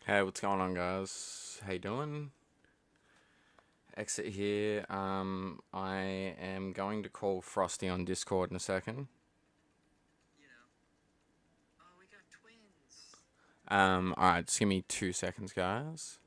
Hey, what's going on, guys? How you doing? Exit here. I am going to call Frosty on Discord in a second. Oh, we got twins. Alright, just give me 2 seconds, guys.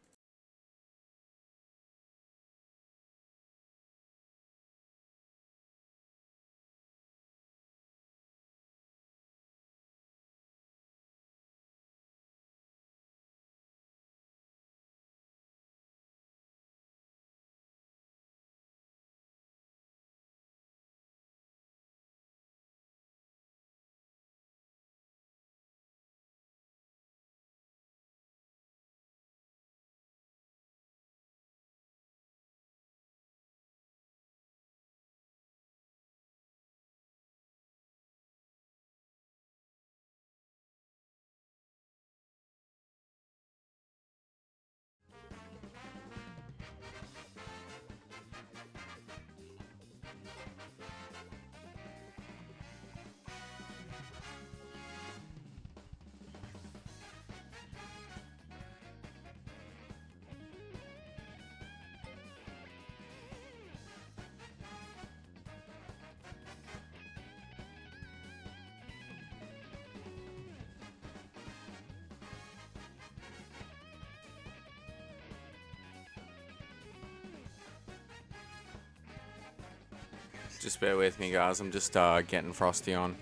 Just bear with me, guys. I'm just getting Frosty on.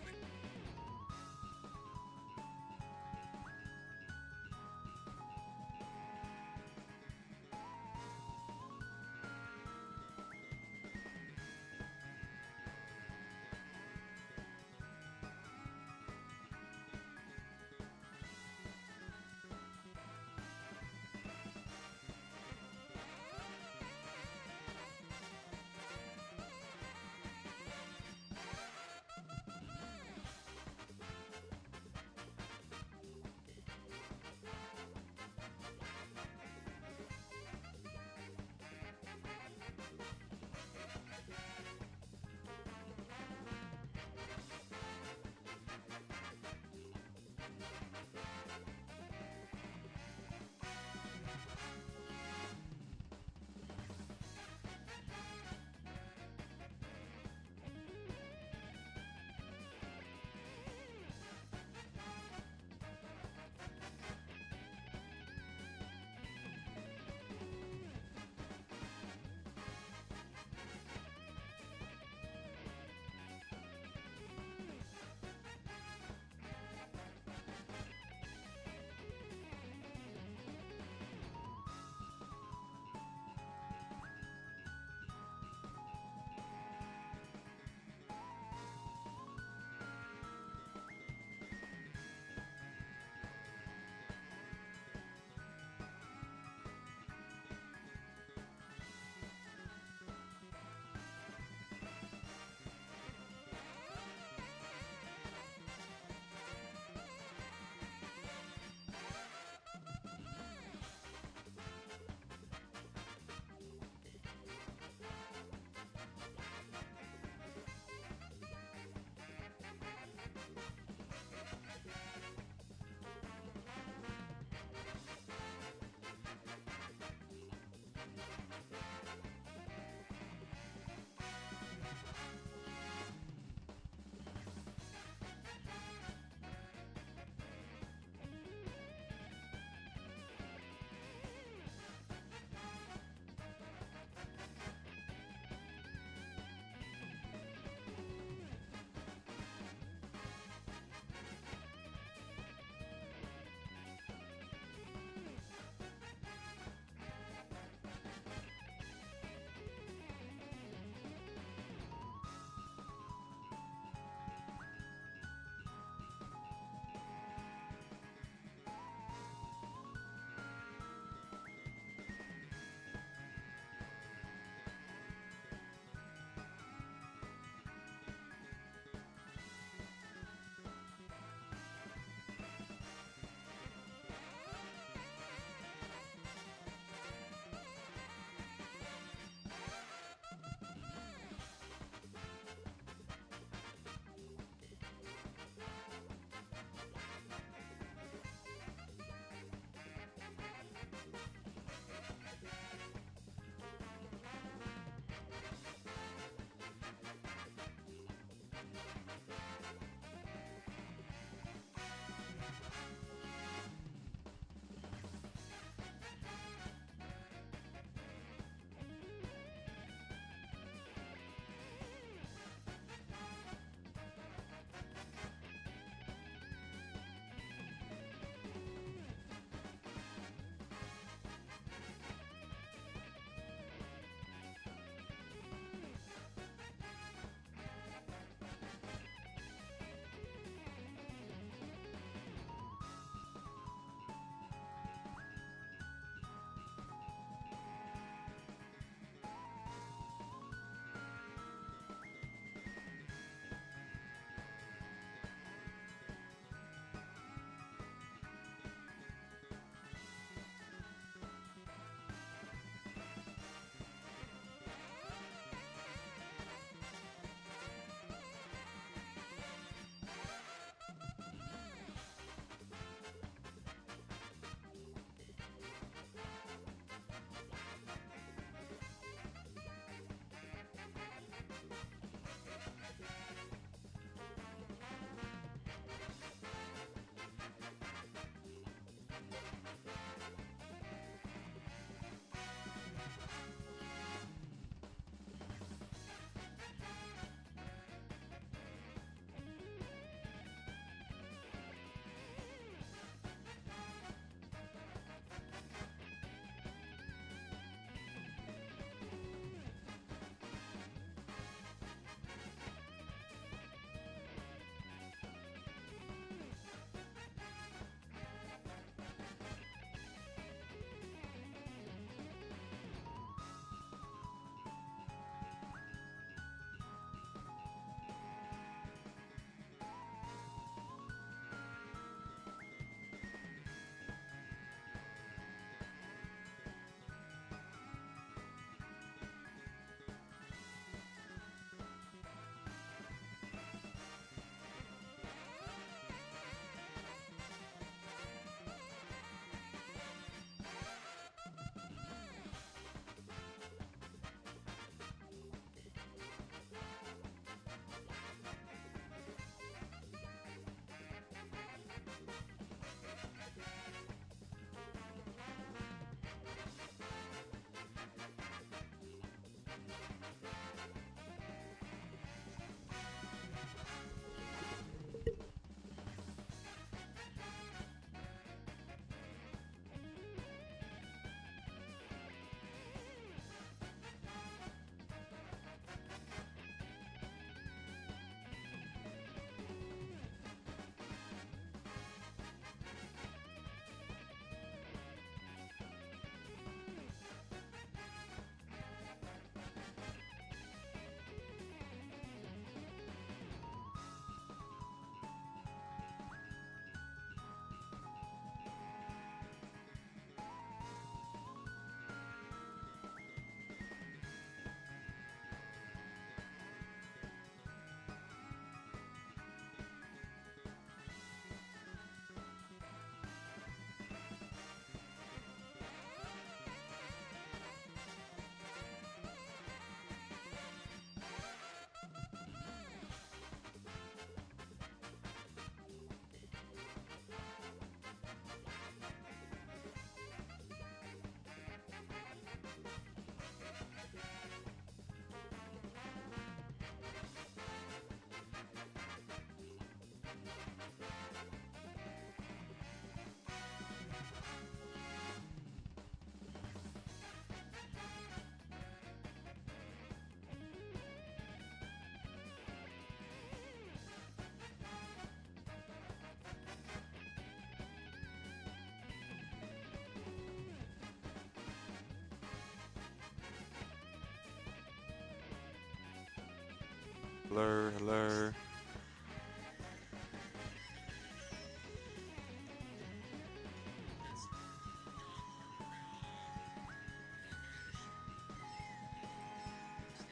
Hello, hello.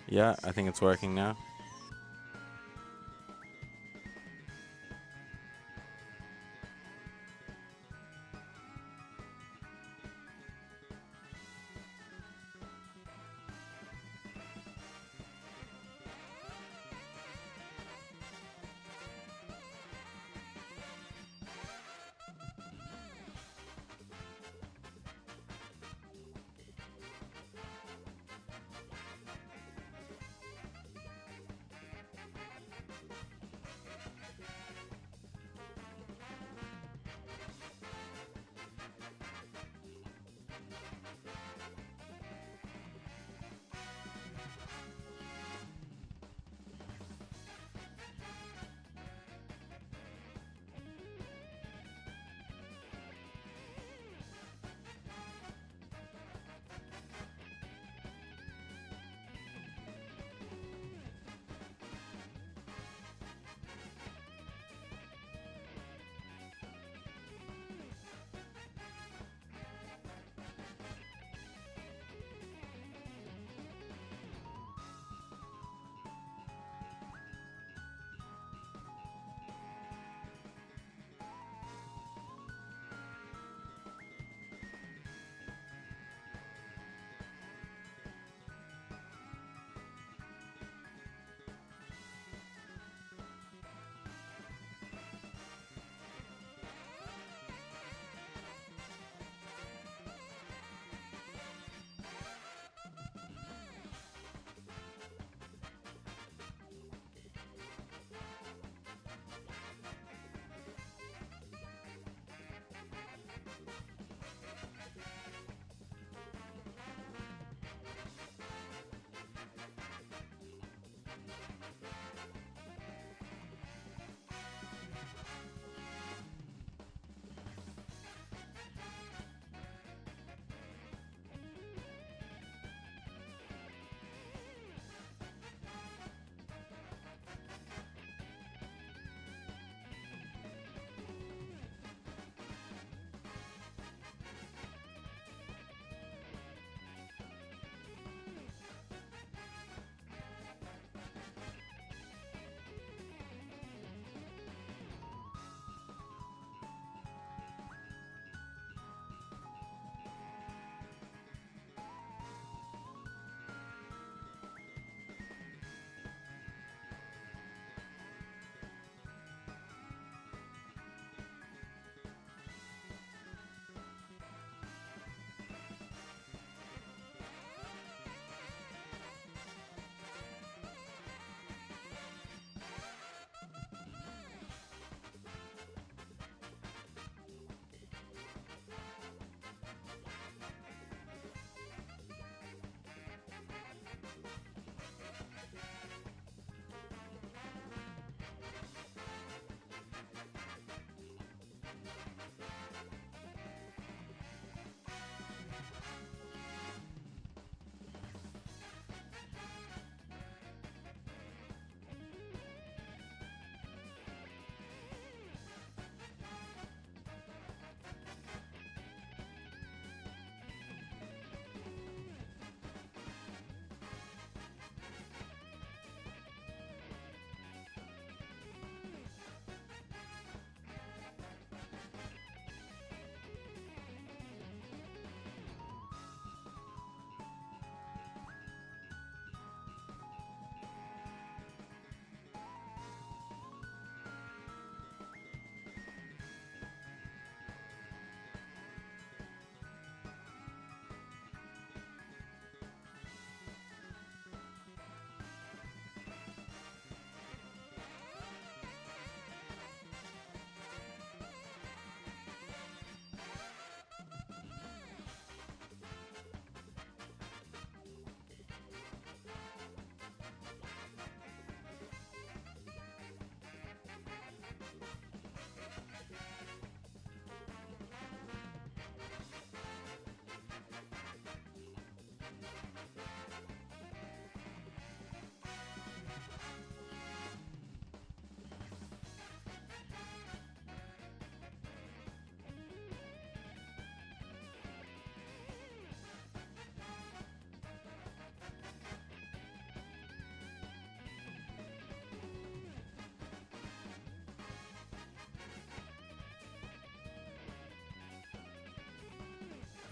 Yeah, I think it's working now.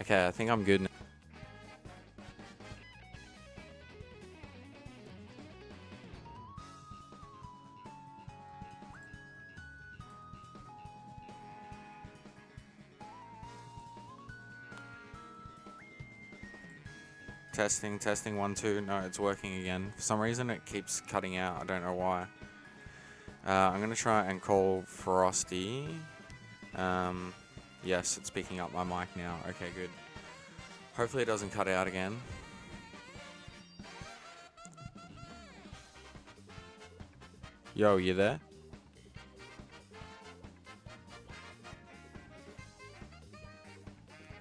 Okay, I think I'm good now. Testing, testing, 1, 2. No, it's working again. For some reason, it keeps cutting out. I don't know why. I'm going to try and call Frosty. Yes, it's picking up my mic now. Okay, good. Hopefully it doesn't cut out again. Yo, you there?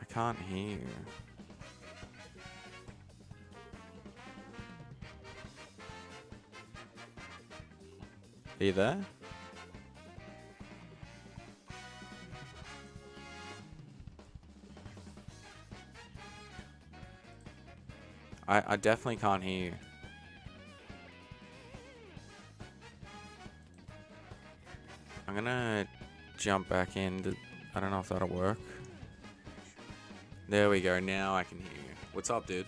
I can't hear you. Are you there? I definitely can't hear you. I'm gonna jump back in. I don't know if that'll work. There we go. Now I can hear you. What's up, dude?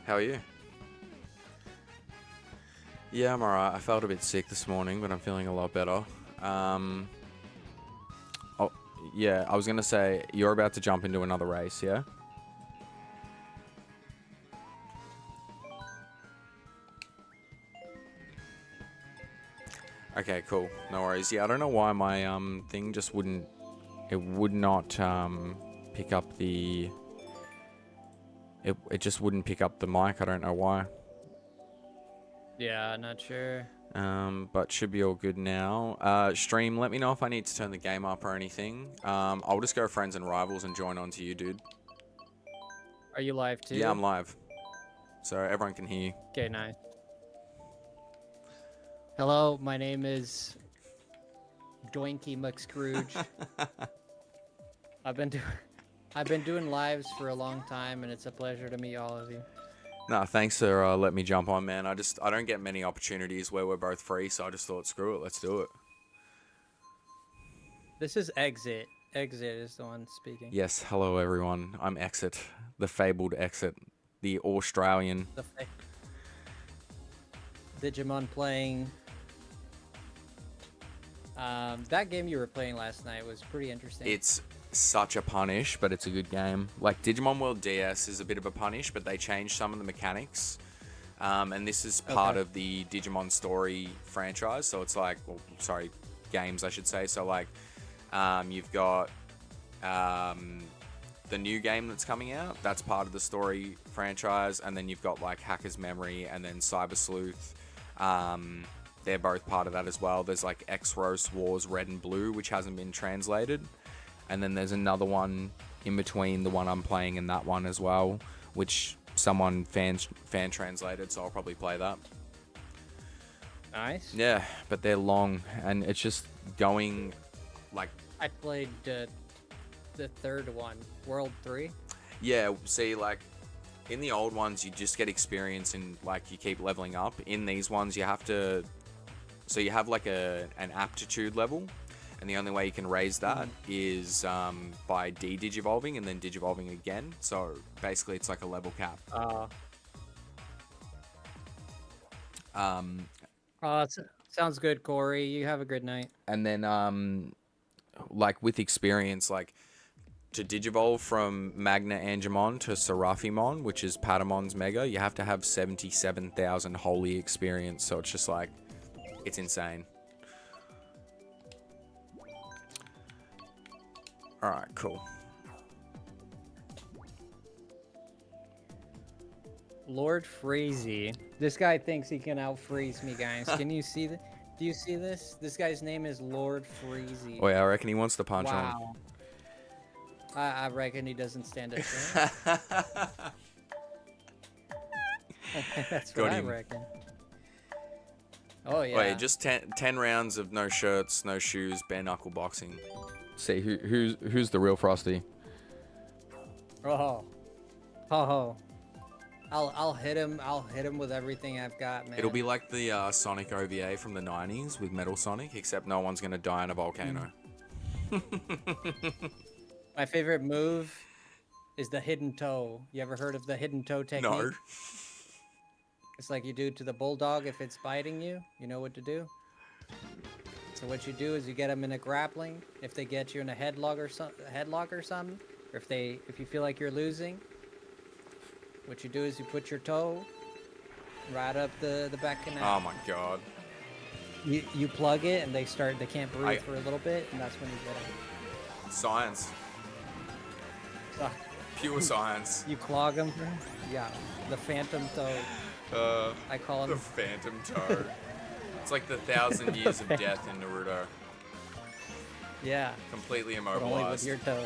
How are you? Yeah, I'm alright. I felt a bit sick this morning, but I'm feeling a lot better. Oh, yeah, I was gonna say, you're about to jump into another race, yeah? Okay, cool. No worries. Yeah, I don't know why my thing just wouldn't... It would not pick up the... It just wouldn't pick up the mic. I don't know why. Yeah, not sure. But should be all good now. Stream, let me know if I need to turn the game up or anything. I'll just go friends and rivals and join on to you, dude. Are you live too? Yeah, I'm live. So everyone can hear you. Okay, nice. Hello, my name is Doinky McScrooge. I've been doing lives for a long time, and it's a pleasure to meet all of you. Nah, thanks for letting me jump on, man. I don't get many opportunities where we're both free, so I just thought, screw it, let's do it. This is Exit. Exit is the one speaking. Yes, hello everyone. I'm Exit, the fabled Exit, the Australian. The Digimon playing. That game you were playing last night was pretty interesting. It's such a punish, but it's a good game. Like Digimon World DS is a bit of a punish, but they changed some of the mechanics. And this is part of the Digimon Story franchise, so it's like, well, sorry, games I should say. So like, you've got the new game that's coming out. That's part of the Story franchise, and then you've got like Hacker's Memory and then Cyber Sleuth. They're both part of that as well. There's like X-Rose Wars Red and Blue, which hasn't been translated. And then there's another one in between the one I'm playing and that one as well, which someone fan translated, so I'll probably play that. Nice. Yeah, but they're long, and it's just going like... I played the third one, World 3. Yeah, see, like, in the old ones, you just get experience and, like, you keep leveling up. In these ones, you have to... So you have, like, an aptitude level, and the only way you can raise that is by de-digivolving and then digivolving again. So basically, it's like a level cap. Sounds good, Corey. You have a good night. And then, like, with experience, like, to digivolve from Magna Angemon to Seraphimon, which is Patamon's Mega, you have to have 77,000 holy experience. So it's just like, it's insane. Alright, cool. Lord Freezy. This guy thinks he can out-freeze me, guys. Can you see that? Do you see this? This guy's name is Lord Freezy. Oh yeah, I reckon he wants to punch on. Wow. I reckon he doesn't stand a chance. That's what I reckon. Oh yeah. Wait, just 10 rounds of no shirts, no shoes, bare knuckle boxing. See who's the real Frosty. Oh. I'll hit him. I'll hit him with everything I've got, man. It'll be like the Sonic OVA from the 90s with Metal Sonic, except no one's gonna die in a volcano. My favorite move is the hidden toe. You ever heard of the hidden toe technique? No. It's like you do to the bulldog if it's biting you. You know what to do? So what you do is you get them in a grappling. If they get you in a headlock or something, or if you feel like you're losing, what you do is you put your toe right up the back canal. Oh my god. You plug it and they can't breathe for a little bit, and that's when you get them. Science. So, Pure science. you clog them. Yeah, the phantom toe. I call The him. phantom toe. It's like the 1,000 years of death in Naruto. Yeah, Completely but only with immobilized. your toe.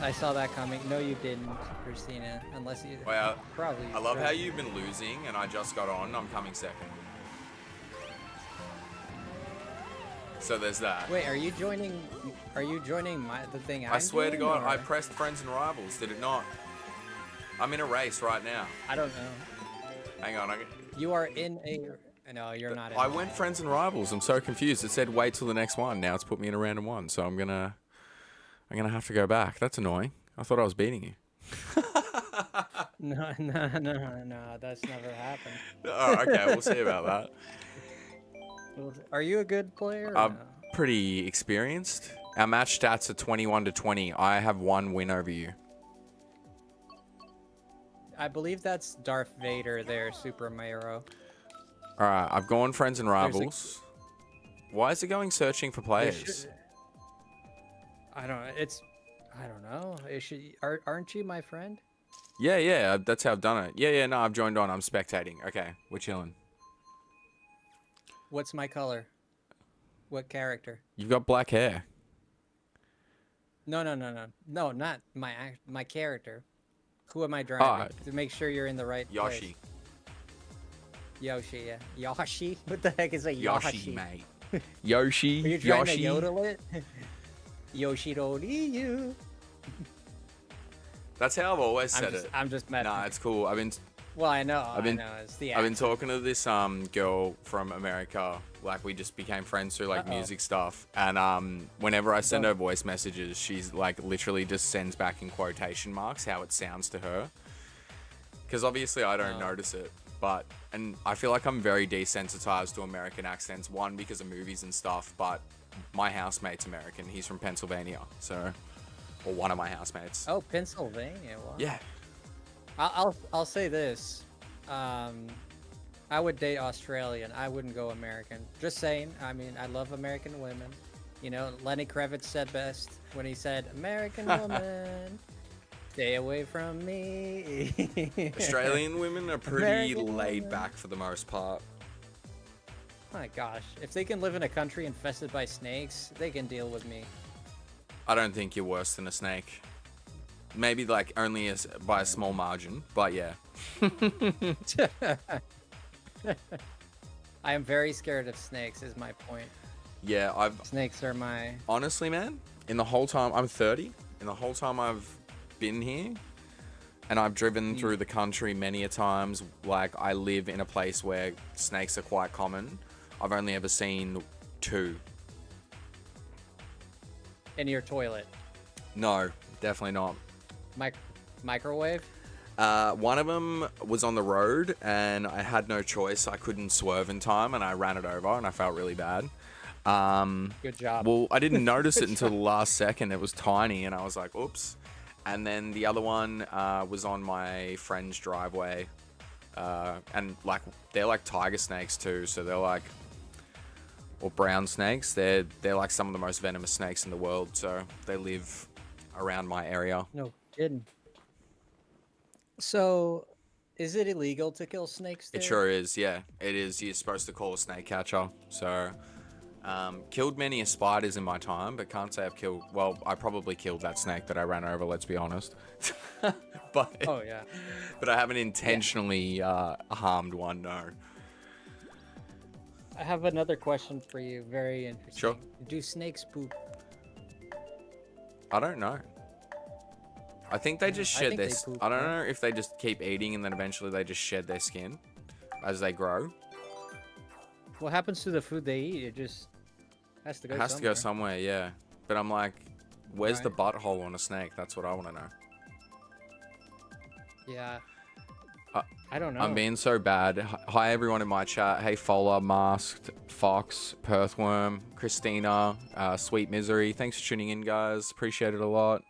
I saw that coming. No, you didn't, Christina. Unless you Wow. probably. I love how you've been losing and I just got on. I'm coming second. So there's that. Wait, are you joining? Are you joining the thing? I swear to doing, God, or? I pressed friends and rivals. Did it not? I'm in a race right now. I don't know. Hang on. You are in a. No, you're not. I went friends and rivals. I'm so confused. It said wait till the next one. Now it's put me in a random one. So I'm gonna have to go back. That's annoying. I thought I was beating you. No, that's never happened. Oh, okay. We'll see about that. Are you a good player? Or I'm no? pretty experienced. Our match stats are 21-20. I have one win over you. I believe that's Darth Vader there, Super Mario. All right. I've gone friends and rivals. Why is it going searching for It players? should- I don't know. I don't know. It should. Aren't you my friend? Yeah. That's how I've done it. Yeah. No, I've joined on. I'm spectating. Okay. We're chilling. What's my color? What character? You've got black hair. No, not my character. Who am I driving? To make sure you're in the right Yoshi. place. Yoshi, yeah. Yoshi? What the heck is a Yoshi? mate. Yoshi. Are you trying Yoshi. to yodel it? Yoshi-do-dee-you. That's how I've always said it. I'm just messing. Nah, it's cool. I've been Well, I know. It's the I've been accent. talking to this girl from America. Like we just became friends through like music stuff. And whenever I send her voice messages, she's like literally just sends back in quotation marks how it sounds to her. Because obviously I don't notice it. And I feel like I'm very desensitized to American accents. One, because of movies and stuff. But my housemate's American. He's from Pennsylvania. So, or one of my housemates. Oh, Pennsylvania. Wow. Yeah. I'll say this. I would date Australian. I wouldn't go American. Just saying. I mean, I love American women. You know, Lenny Kravitz said best when he said, "American woman, stay away from me." Australian women are pretty American laid women. back for the most part. My gosh, if they can live in a country infested by snakes, they can deal with me. I don't think you're worse than a snake. Maybe like only by a small margin, but yeah. I am very scared of snakes. Is my point. Yeah, I've Snakes are my. honestly, man, in the whole time I'm 30, in the whole time I've been here, and I've driven through the country many a times. Like I live in a place where snakes are quite common. I've only ever seen 2. In your toilet. No, definitely not. Microwave. One of them was on the road, and I had no choice. I couldn't swerve in time, and I ran it over, and I felt really bad. Good job. Well, I didn't notice it until the last second. It was tiny, and I was like, oops. And then the other one was on my friend's driveway. And like they're like tiger snakes too, so they're like, or brown snakes. They're like some of the most venomous snakes in the world, so they live around my area. No kidding. So, is it illegal to kill snakes there? It sure is, yeah. It is. You're supposed to call a snake catcher. So, killed many spiders in my time, but can't say I've killed. Well, I probably killed that snake that I ran over. Let's be honest. But Oh yeah. but I haven't intentionally harmed one. No. I have another question for you. Very interesting. Sure. Do snakes poop? I don't know. I think they just I shed think their. they poop, I don't yeah. know if they just keep eating and then eventually they just shed their skin as they grow. What happens to the food they eat? It just has to go It has to somewhere. go somewhere, yeah. but I'm like, where's Right. the butthole on a snake? That's what I want to know. Yeah. Uh, I don't know. I'm being so bad. Hi everyone in my chat. Hey Fola, Masked, Fox, Perthworm, Christina, Sweet Misery. Thanks for tuning in, guys. Appreciate it a lot.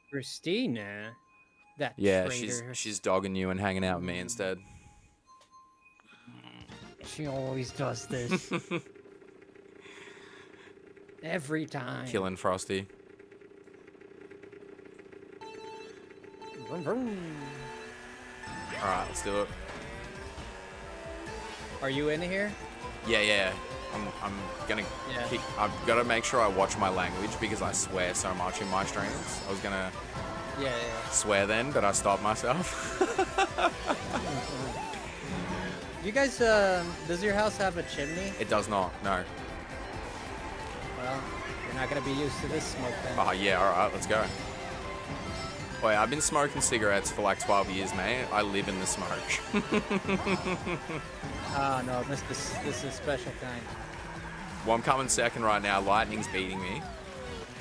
Christina. That Yeah, traitor. she's dogging you and hanging out with me instead. She always does this. Every time. Killing Frosty. Vroom, vroom. All right, let's do it. Are you in here? Yeah. I'm gonna Yeah. I've got to make sure I watch my language because I swear so much in my streams. I was gonna Yeah. swear then, but I stopped myself. You guys, does your house have a chimney? It does not. No. Well, you're not gonna be used to this smoke then. Oh yeah. All right, let's go. Wait, I've been smoking cigarettes for like 12 years, mate. I live in the smoke. Oh no, this is a special kind. Well, I'm coming second right now. Lightning's beating me.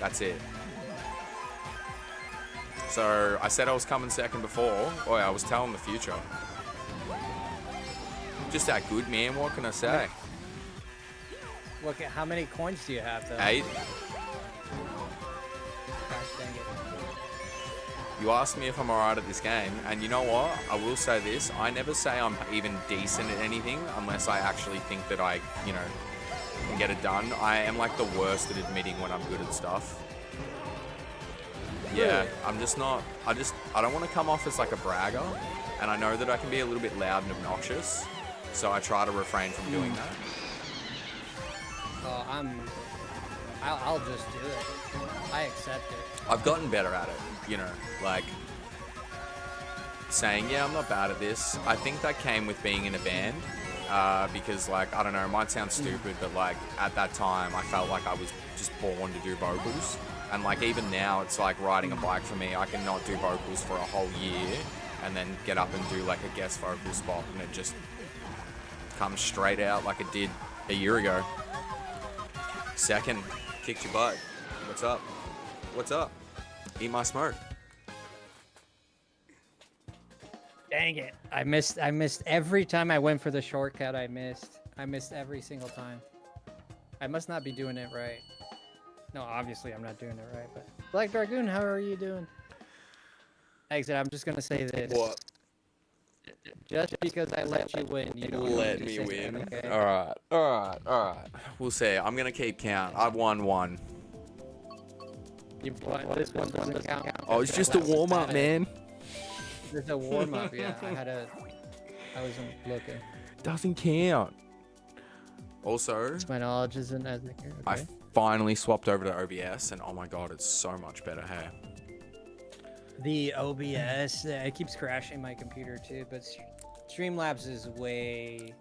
That's it. So I said I was coming second before. Oh yeah, I was telling the future. Just that good, man. What can I say? Look at how many coins do you have though? 8. Gosh dang it. You asked me if I'm alright at this game, and you know what? I will say this. I never say I'm even decent at anything unless I actually think that I, can get it done. I am like the worst at admitting when I'm good at stuff. Yeah, Really? I'm just not, I don't want to come off as like a bragger, and I know that I can be a little bit loud and obnoxious, so I try to refrain from doing that. Oh, I'll just do it. I accept it. I've gotten better at it, like saying, yeah, I'm not bad at this. I think that came with being in a band, because like, I don't know, it might sound stupid, but like at that time I felt like I was just born to do vocals. And like even now it's like riding a bike for me. I can not do vocals for a whole year and then get up and do like a guest vocal spot and it just comes straight out like it did a year ago. Second, kicked your butt. What's up? What's up? Eat my smoke. Dang it. I missed every time I went for the shortcut. I missed every single time. I must not be doing it right. No, obviously I'm not doing it right, but Black Dragoon, how are you doing? Exit, I'm just gonna say this. What? Just because I let you win, you don't Let need to me say win. that, okay? Alright. We'll see. I'm gonna keep count. I've won one. You've won. This one doesn't count. Oh, it's just a warm up, man. It's a warm up, yeah. I wasn't looking. Doesn't count. Also, My knowledge isn't as accurate. I Okay. finally swapped over to OBS, and oh my god, it's so much better. Hey, The OBS, it keeps crashing my computer too, but Streamlabs is way.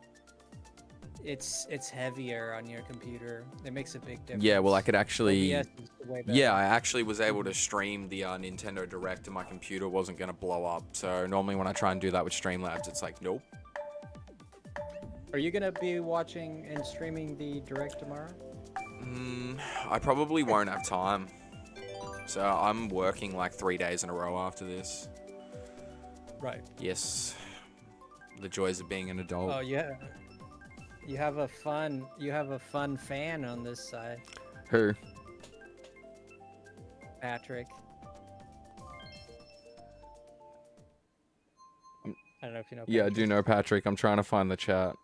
It's heavier on your computer. It makes a big difference. yeah, well, I could actually. OBS is way better. Yeah, I actually was able to stream the Nintendo Direct, and my computer wasn't gonna blow up. So normally when I try and do that with Streamlabs, it's like, nope. Are you gonna be watching and streaming the Direct tomorrow? I probably won't have time. So I'm working like 3 days in a row after this. Right. Yes. The joys of being an adult. Oh yeah. You have a fun fan on this side, Who? Patrick. I don't know if you know. Yeah, I Patrick. do know Patrick. I'm trying to find the chat.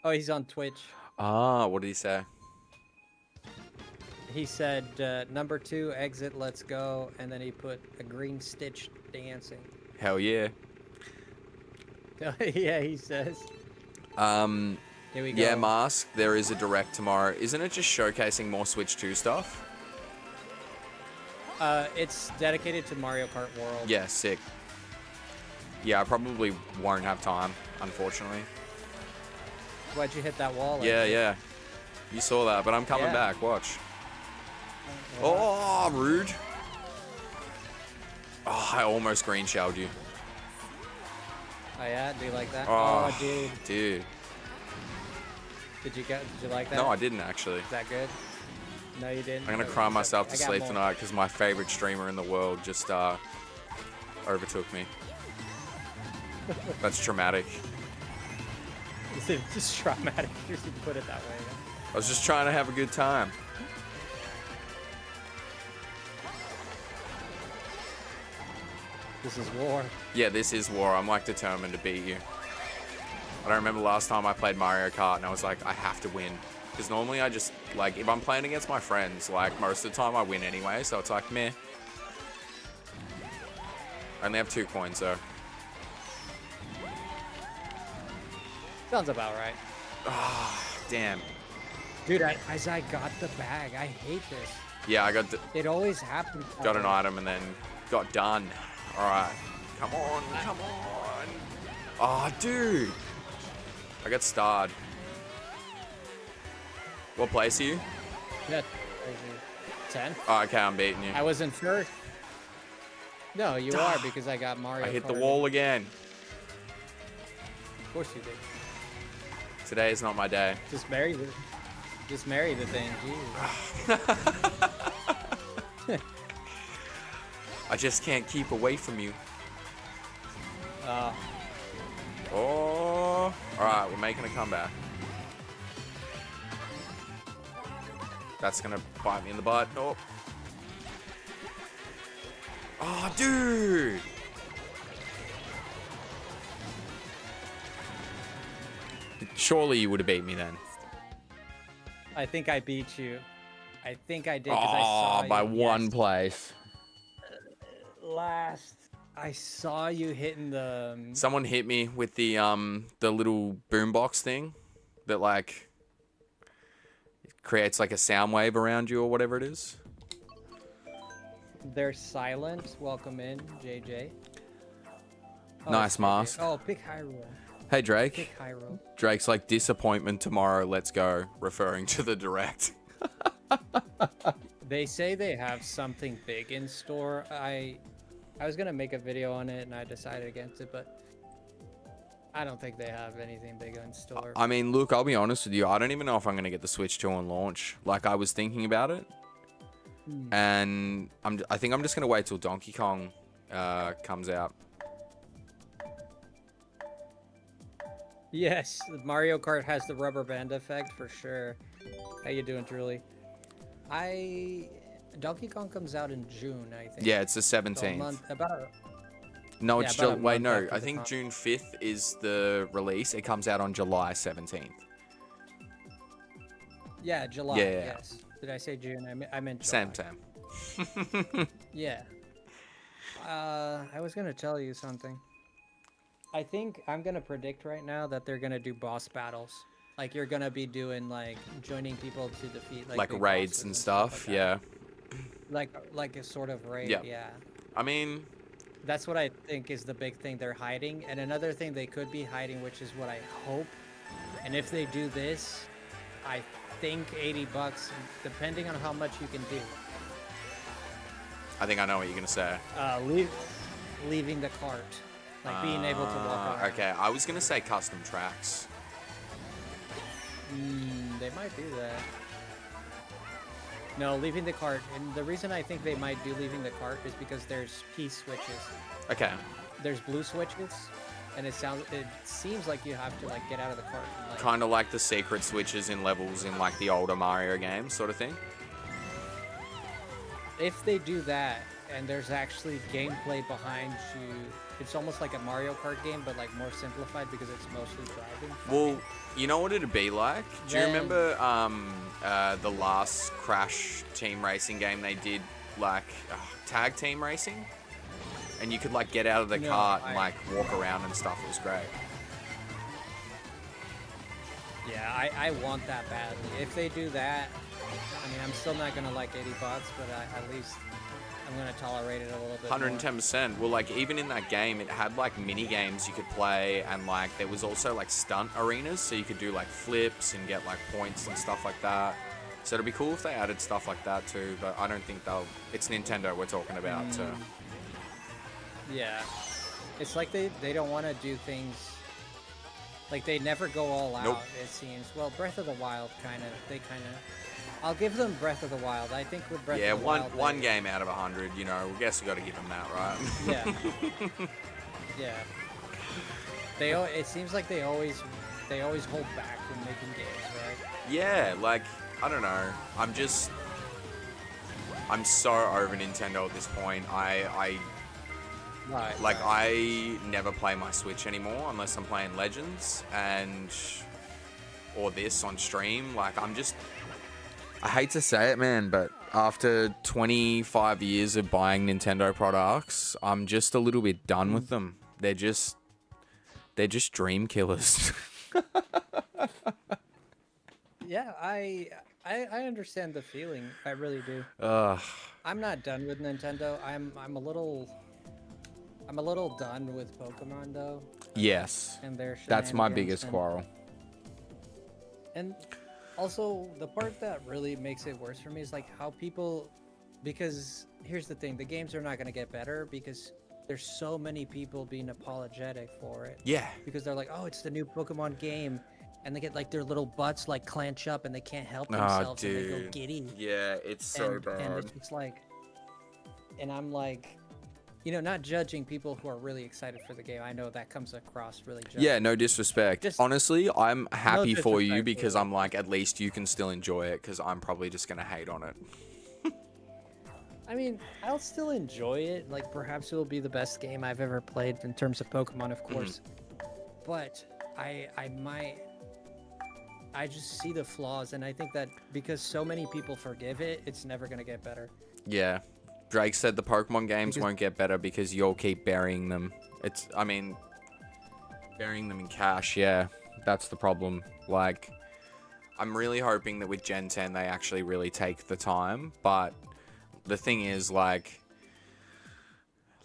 Oh, he's on Twitch. Ah, what did he say? He said, number 2, exit, let's go. And then he put a green stitch dancing. Hell yeah. Yeah, he says. Here we go. Yeah, Mask, there is a Direct tomorrow. Isn't it just showcasing more Switch 2 stuff? It's dedicated to Mario Kart World. Yeah, sick. Yeah, I probably won't have time, unfortunately. Why'd you hit that wall? like Yeah, that? yeah. You saw that, but I'm coming Yeah. back. Watch. Oh, rude. Oh, I almost green shelled you. Oh yeah, do you like that? Oh, dude. Dude. Did you like that? No, I didn't actually. Is that good? No, you didn't. I'm gonna Okay, cry so myself to I got sleep more. tonight because my favorite streamer in the world just overtook me. That's traumatic. Is it just traumatic? Just to put it that way. I was just trying to have a good time. This is war. Yeah, this is war. I'm like determined to beat you. I don't remember last time I played Mario Kart and I was like, I have to win. Because normally I just, like, if I'm playing against my friends, like, most of the time I win anyway, so it's like, meh. I only have 2 coins, though. Sounds about right. Damn. Dude, as I got the bag, I hate this. Yeah, I It always happens. got an item and then got done. Alright. Come on, come on. Oh, dude. I got starred. What place are you? Yeah. 10? Oh, okay, I'm beating you. I was in first. No, you are because I got Mario. I hit the Kart. wall again. Of course you did. Today is not my day. Just marry the thing. Jeez. I just can't keep away from you. Oh. Alright, we're making a comeback. That's gonna bite me in the butt. Oh. Oh, dude. Surely you would have beat me then. I think I beat you. I think I did because I saw Oh, by you. one Yes. place. Last. I saw you hitting the. Someone hit me with the little boombox thing that like creates like a sound wave around you or whatever it is. They're silent. Welcome in, JJ. Oh, Nice it's mask. JJ. Oh, pick Hyrule. Hey Drake. Pick Hyrule. Drake's like disappointment tomorrow. Let's go, referring to the direct. They say they have something big in store. I was gonna make a video on it and I decided against it, but I don't think they have anything big in store. I mean, look, I'll be honest with you. I don't even know if I'm gonna get the Switch 2 on launch. Like I was thinking about it, and I think I'm just gonna wait till Donkey Kong comes out. Yes, Mario Kart has the rubber band effect for sure. How you doing, Truly? Donkey Kong comes out in June, I think. Yeah, it's the So a 17th. month, No, yeah, it's about a wait, month no. after I the think con- June 5th is the release. It comes out on July 17th. yeah, July. Yeah, yeah. Yes. Did I say June? I meant July. Sam. Yeah. I was gonna tell you something. I think I'm gonna predict right now that they're gonna do boss battles. Like you're gonna be doing like joining people to defeat Like big raids bosses and stuff. like Yeah. that. Like a sort of raid. Yeah. Yeah. I mean, That's what I think is the big thing they're hiding. And another thing they could be hiding, which is what I hope. And if they do this, I think $80, depending on how much you can do. I think I know what you're gonna say. Leaving the cart. Like being able to walk around. Okay, I was gonna say custom tracks. They might do that. No, leaving the cart. And the reason I think they might do leaving the cart is because there's piece switches. Okay. There's blue switches, and it seems like you have to like get out of the cart. And, like, Kind of like the secret switches in levels in like the older Mario games, sort of thing. if they do that, and there's actually gameplay behind you, it's almost like a Mario Kart game, but like more simplified because it's mostly driving. Well, you know what it'd be like? Do you Then- remember the last Crash team racing game they did, like tag team racing? And you could like get out of the No, cart and like walk around and stuff. It was great. Yeah, I want that badly. If they do that, I mean, I'm still not gonna like $80, but at least I'm gonna tolerate it a little bit. 110%. Well, like even in that game, it had like mini games you could play, and like there was also like stunt arenas, so you could do like flips and get like points and stuff like that. So it'd be cool if they added stuff like that too, but I don't think they'll. It's Nintendo we're talking about, so. Yeah, it's like they don't want to do things. Like they never go all out. Nope. It seems. Well, Breath of the Wild they kind of I'll give them Breath of the Wild. I think with Breath Yeah, of the Wild, one game out of 100. You know, I guess we got to give them that, right? Yeah. Yeah. It seems like they always hold back when making games, right? Yeah, like I don't know. I'm so over Nintendo at this point. Right. Like I never play my Switch anymore unless I'm playing Legends or this on stream. Like I hate to say it, man, but after 25 years of buying Nintendo products, I'm just a little bit done with them. They're just dream killers. Yeah, I understand the feeling. I really do. I'm not done with Nintendo. I'm a little done with Pokemon though. Yes. And their That's my shenanigans biggest quarrel. And also, the part that really makes it worse for me is like how people, because here's the thing, the games are not going to get better because there's so many people being apologetic for it. Yeah. Because they're like, oh, it's the new Pokemon game. And they get like their little butts like clench up and they can't help themselves and they go giddy. Yeah, it's so bad. And it's like, and I'm like, you know, not judging people who are really excited for the game. I know that comes across really judging. Yeah, no disrespect. Honestly, I'm happy for you disrespect, because really. I'm like, at least you can still enjoy it because I'm probably just going to hate on it. I mean, I'll still enjoy it. Like, perhaps it will be the best game I've ever played in terms of Pokemon, of course. But I just see the flaws, and I think that because so many people forgive it, it's never going to get better. Yeah. Drake said the Pokemon games won't get better because you'll keep burying them. Burying them in cash, yeah. That's the problem. Like, I'm really hoping that with Gen 10 they actually really take the time, but the thing is, like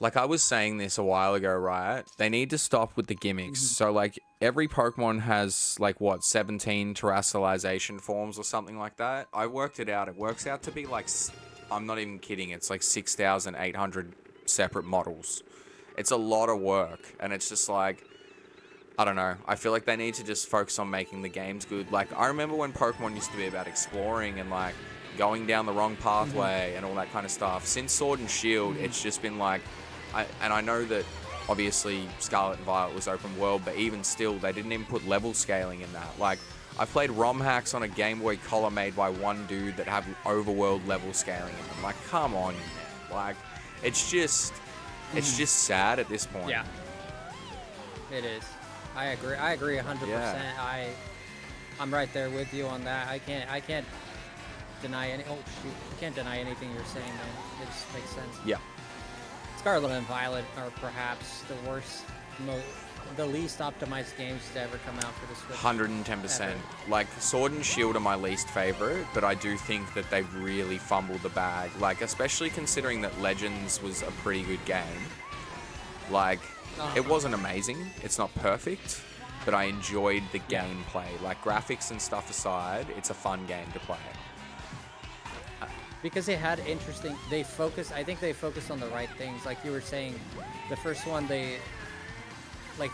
I was saying this a while ago, right? They need to stop with the gimmicks. So, like, every Pokemon has, like, what, 17 terrestrialization forms or something like that? I worked it out. It works out to be, like, I'm not even kidding. It's, like, 6,800 separate models. It's a lot of work. And it's just, like, I don't know. I feel like they need to just focus on making the games good. Like, I remember when Pokemon used to be about exploring and, like, going down the wrong pathway and all that kind of stuff. Since Sword and Shield, it's just been, like... I know that obviously Scarlet and Violet was open world, but even still, they didn't even put level scaling in that. Like, I played ROM hacks on a Game Boy Color made by one dude that have overworld level scaling in them. Like, come on, man. Like, it's just sad at this point. Yeah, it is. I agree. I agree 100%. Yeah. I'm right there with you on that. I can't deny any. Oh shoot! I can't deny anything you're saying, man. It just makes sense. Yeah. Scarlet and Violet are perhaps the worst, the least optimized games to ever come out for the Switch. 110%. Ever. Like, Sword and Shield are my least favorite, but I do think that they've really fumbled the bag. Like, especially considering that Legends was a pretty good game. Like, it wasn't amazing. It's not perfect, but I enjoyed the gameplay. Like, graphics and stuff aside, it's a fun game to play. Because they had interesting, I think they focused on the right things. Like you were saying, the first one, they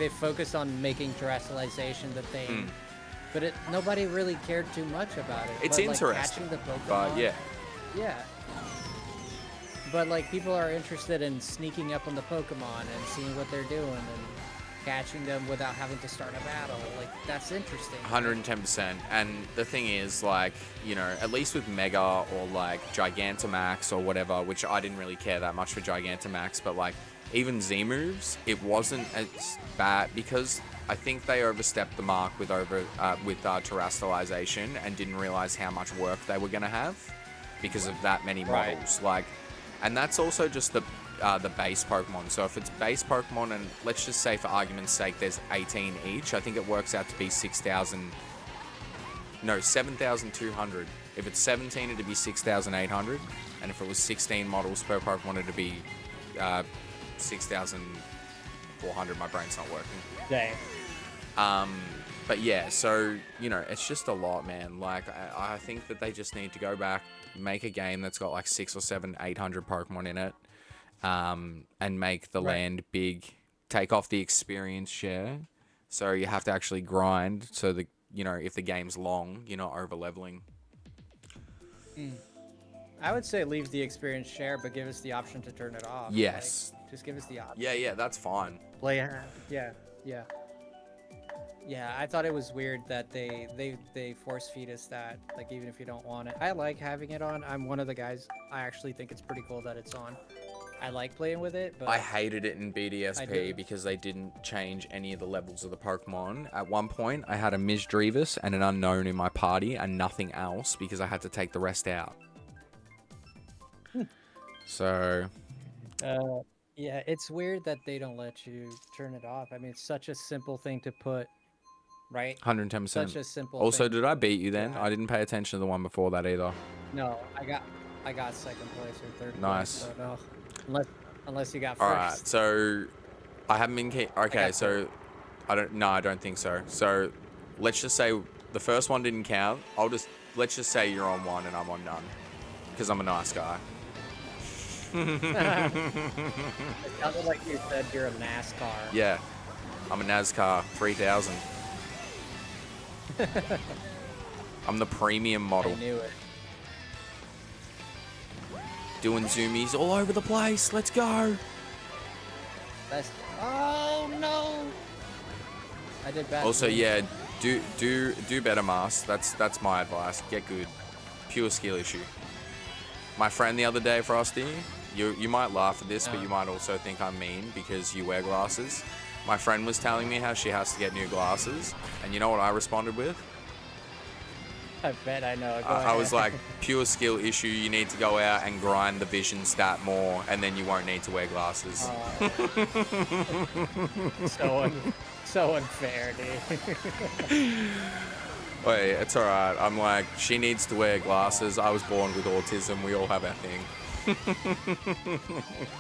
focused on making terrestrialization the thing. But nobody really cared too much about it. It's but, interesting, catching the Pokemon, but yeah. Yeah. But, like, people are interested in sneaking up on the Pokemon and seeing what they're doing and catching them without having to start a battle. Like, that's interesting. 110%. And the thing is, like, you know, at least with Mega or, like, Gigantamax or whatever, which I didn't really care that much for Gigantamax, but, like, even Z-moves, it wasn't as bad because I think they overstepped the mark with terrestrialization and didn't realize how much work they were going to have because of that many models. Like, and that's also just the base Pokemon. So if it's base Pokemon and let's just say for argument's sake there's 18 each, I think it works out to be 7,200. If it's 17 it'd be 6,800, and if it was 16 models per Pokemon it'd be 6,400. My brain's not working. Dang. But yeah, so, you know, it's just a lot, man. Like, I think that they just need to go back, make a game that's got like 600 or 700, 800 Pokemon in it, and make the land big, take off the experience share. So you have to actually grind so that, you know, if the game's long, you're not over leveling. I would say leave the experience share, but give us the option to turn it off. Yes. Like, just give us the option. Yeah, that's fine. Play. Yeah. Yeah, I thought it was weird that they force feed us that, like, even if you don't want it. I like having it on. I'm one of the guys. I actually think it's pretty cool that it's on. I like playing with it, but I hated it in I do. BDSP because they didn't change any of the levels of the Pokemon. At one point, I had a 𝑚𝑠 and an unknown in my party and nothing else because I had to take the rest out. So... yeah, it's weird that they don't let you turn it off. I mean, it's such a simple thing to put, right? 110%. Such a simple Also, thing. did I beat you then? Yeah. I didn't pay attention to the one before that either. No, I got second place or third Nice. place. So no. Unless you got first. Alright, so... I haven't been... Okay, so... I don't think so. So, let's just say the first one didn't count. Let's just say you're on one and I'm on none. Because I'm a nice guy. It sounded like you said you're a NASCAR. Yeah. I'm a NASCAR 3000. I'm the premium model. I knew it. Doing zoomies all over the place. Let's go. Oh no! I did bad. Also, yeah, do better, Mars. That's my advice. Get good. Pure skill issue. My friend the other day, Frosty, you might laugh at this, but you might also think I'm mean because you wear glasses. My friend was telling me how she has to get new glasses, and you know what I responded with? I bet I know. I was like, pure skill issue. You need to go out and grind the vision stat more, and then you won't need to wear glasses. So unfair, dude. Wait, it's alright. I'm like, she needs to wear glasses. I was born with autism. We all have our thing.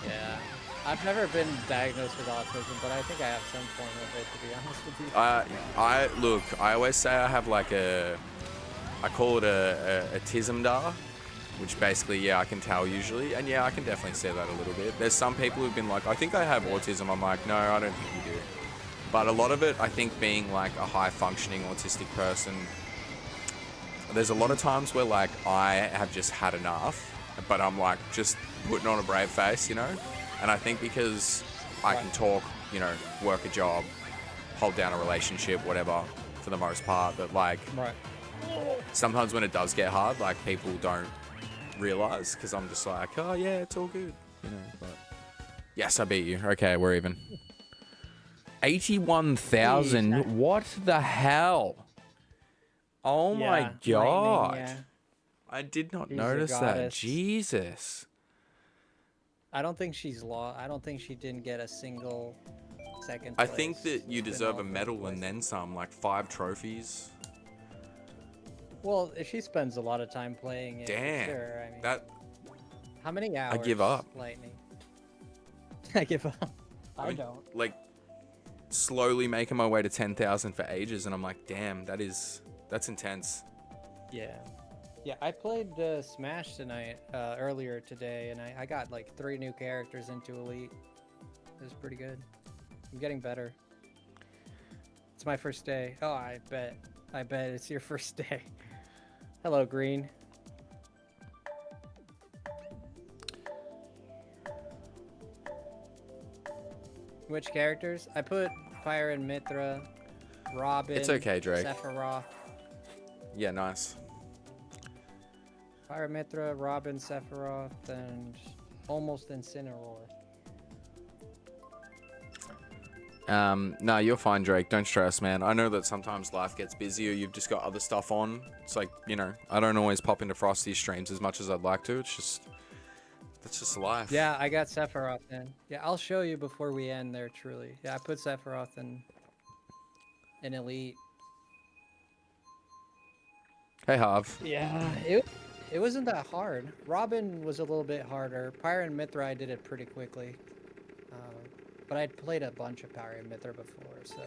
Yeah. I've never been diagnosed with autism, but I think I have some form of it, to be honest with you. Look, I always say I have like I call it a tismdar, which basically, yeah, I can tell usually. And yeah, I can definitely say that a little bit. There's some people who've been like, I think I have autism. I'm like, no, I don't think you do. But a lot of it, I think being like a high functioning autistic person, there's a lot of times where like I have just had enough, but I'm like just putting on a brave face, you know? And I think because I can talk, you know, work a job, hold down a relationship, whatever, for the most part, that like sometimes when it does get hard, like people don't realize because I'm just like, oh yeah, it's all good, you know. But yes, I beat you. Okay, we're even. 81,000. What the hell? Oh my god! Lightning, yeah. I did not She's a notice that. goddess. Jesus. I don't think she's lost. I don't think she didn't get a single second I place. think that you It's been deserve all a medal first and place. then some, like 5 trophies. Well, if she spends a lot of time playing it, Damn. sure. I mean, That how many hours? give up. Lightning. I give up. I mean, don't. like slowly making my way to 10,000 for ages, and I'm like, damn, that's intense. Yeah. Yeah, I played Smash tonight, earlier today, and I got like 3 new characters into Elite. It was pretty good. I'm getting better. It's my first day. Oh, I bet it's your first day. Hello, Green. Which characters? I put Pyre and Mithra, Robin. It's okay, Drake. Sephiroth. Yeah, nice. Pyre, Mithra, Robin, Sephiroth, and almost Incineroar. No, you're fine, Drake. Don't stress, man. I know that sometimes life gets busy or you've just got other stuff on. It's like, you know, I don't always pop into Frosty's streams as much as I'd like to. That's just life. Yeah, I got Sephiroth in. Yeah, I'll show you before we end there, truly. Yeah, I put Sephiroth in Elite. Hey, Harv. Yeah, it wasn't that hard. Robin was a little bit harder. Pyre and Mithra, I did it pretty quickly. But I'd played a bunch of Pyre and Mithra before, so...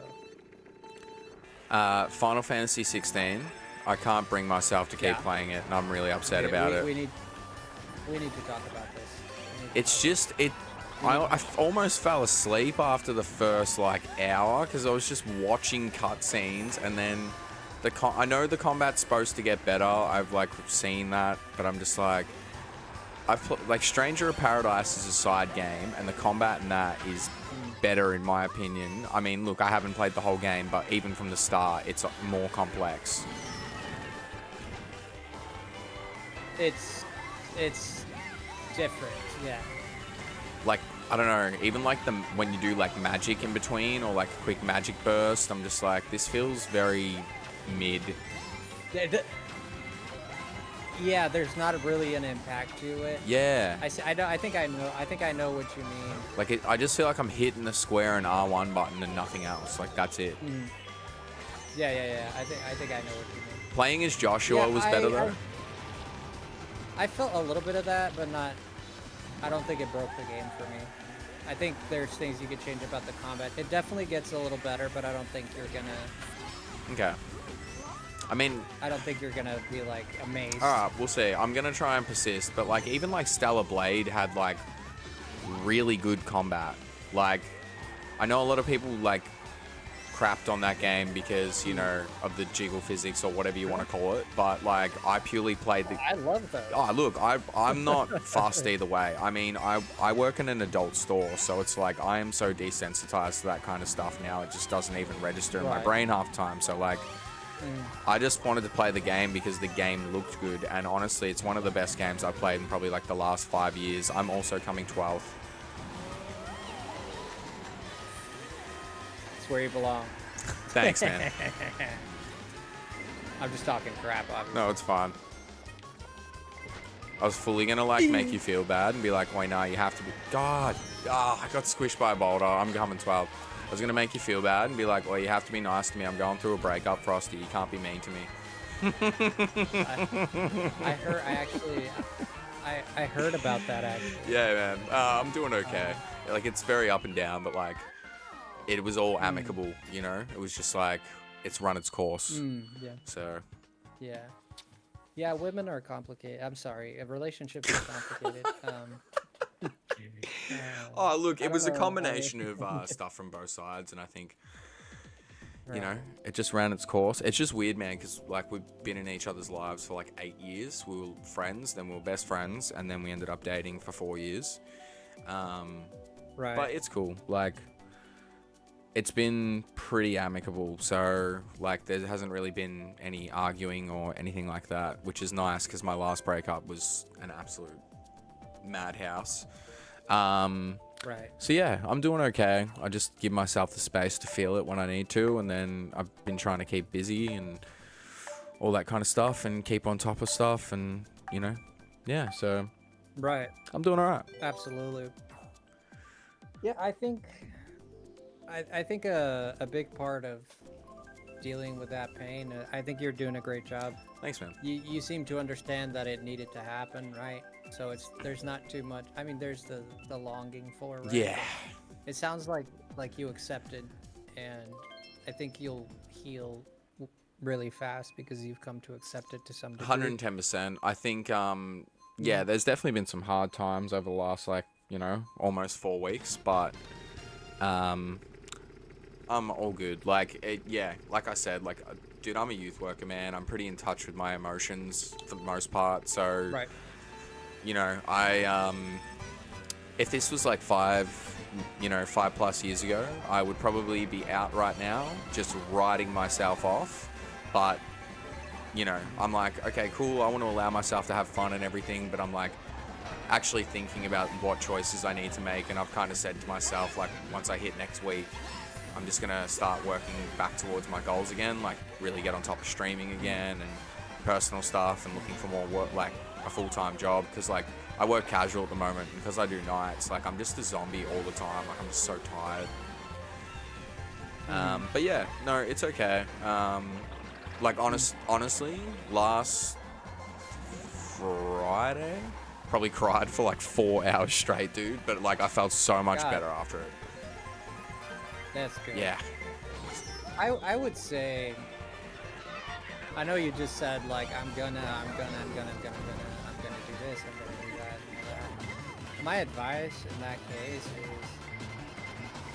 Final Fantasy 16. I can't bring myself to keep playing it, and I'm really upset about it. We need to talk about this. It's just, I almost fell asleep after the first, like, hour, because I was just watching cutscenes, and then I know the combat's supposed to get better. I've like seen that, but I'm just like, like Stranger of Paradise is a side game, and the combat in that is better in my opinion. I mean, look, I haven't played the whole game, but even from the start, it's more complex. It's different, yeah. Like, I don't know, even like when you do like magic in between or like a quick magic burst, I'm just like, this feels very mid. Yeah, there's not really an impact to it. Yeah. I think I know what you mean. Like, I just feel like I'm hitting the square and R1 button and nothing else. Like, that's it. Yeah. I think I know what you mean. Playing as Joshua was better though. I felt a little bit of that, but not. I don't think it broke the game for me. I think there's things you could change about the combat. It definitely gets a little better, but I don't think you're gonna. Okay. I mean, I don't think you're gonna be like amazed. Alright, we'll see. I'm gonna try and persist, but like even like Stellar Blade had like really good combat. Like, I know a lot of people like crapped on that game because, you know, of the jiggle physics or whatever you want to call it, but like I purely played the. I love those. Oh, look, I'm not fussed either way. I mean, I work in an adult store, so it's like I am so desensitized to that kind of stuff now. It just doesn't even register in my brain half the time. So like. I just wanted to play the game because the game looked good, and honestly, it's one of the best games I've played in probably like the last 5 years. I'm also coming 12th. It's where you belong. Thanks, man. I'm just talking crap, obviously. No, it's fine. I was fully gonna like make you feel bad and be like, wait, no, you have to be. God, I got squished by a boulder. I'm coming 12th. I was gonna make you feel bad and be like, well, you have to be nice to me. I'm going through a breakup, Frosty. You can't be mean to me. I heard about that actually. Yeah, man. I'm doing okay. Like, it's very up and down, but like, it was all amicable, you know? It was just like, it's run its course. Yeah. So. Yeah. Yeah, women are complicated. I'm sorry. A relationship is complicated. Oh, look, it was a combination of stuff from both sides, and I think, you know, it just ran its course. It's just weird, man, because, like, we've been in each other's lives for, like, 8 years. We were friends, then we were best friends, and then we ended up dating for 4 years. Right. But it's cool. Like, it's been pretty amicable, so, like, there hasn't really been any arguing or anything like that, which is nice, because my last breakup was an absolute madhouse. Right. So yeah, I'm doing okay. I just give myself the space to feel it when I need to, and then I've been trying to keep busy and all that kind of stuff and keep on top of stuff, and, you know, yeah, so Right. I'm doing all right. Absolutely. Yeah, I think a big part of dealing with that pain, I think you're doing a great job. Thanks, man. You seem to understand that it needed to happen, right? So there's not too much. I mean, there's the longing for, right? Yeah. It sounds like you accepted, and I think you'll heal really fast because you've come to accept it to some degree. 110%. I think, yeah, there's definitely been some hard times over the last, like, you know, almost 4 weeks, but I'm all good. Like, yeah, like I said, like, dude, I'm a youth worker, man. I'm pretty in touch with my emotions for the most part, so... Right. You know, if this was like 5+ years ago, I would probably be out right now, just writing myself off. But, you know, I'm like, okay, cool, I want to allow myself to have fun and everything, but I'm like, actually thinking about what choices I need to make, and I've kind of said to myself, like, once I hit next week, I'm just going to start working back towards my goals again, like, really get on top of streaming again, and personal stuff, and looking for more work, like, a full-time job, because like I work casual at the moment, and because I do nights, like I'm just a zombie all the time. Like I'm just so tired. But yeah, no, it's okay. Like honestly, last Friday, probably cried for like 4 hours straight, dude. But like I felt so much better after it. That's good. Yeah. I would say. I know you just said like I'm gonna do this, I'm gonna do that, and that. My advice in that case is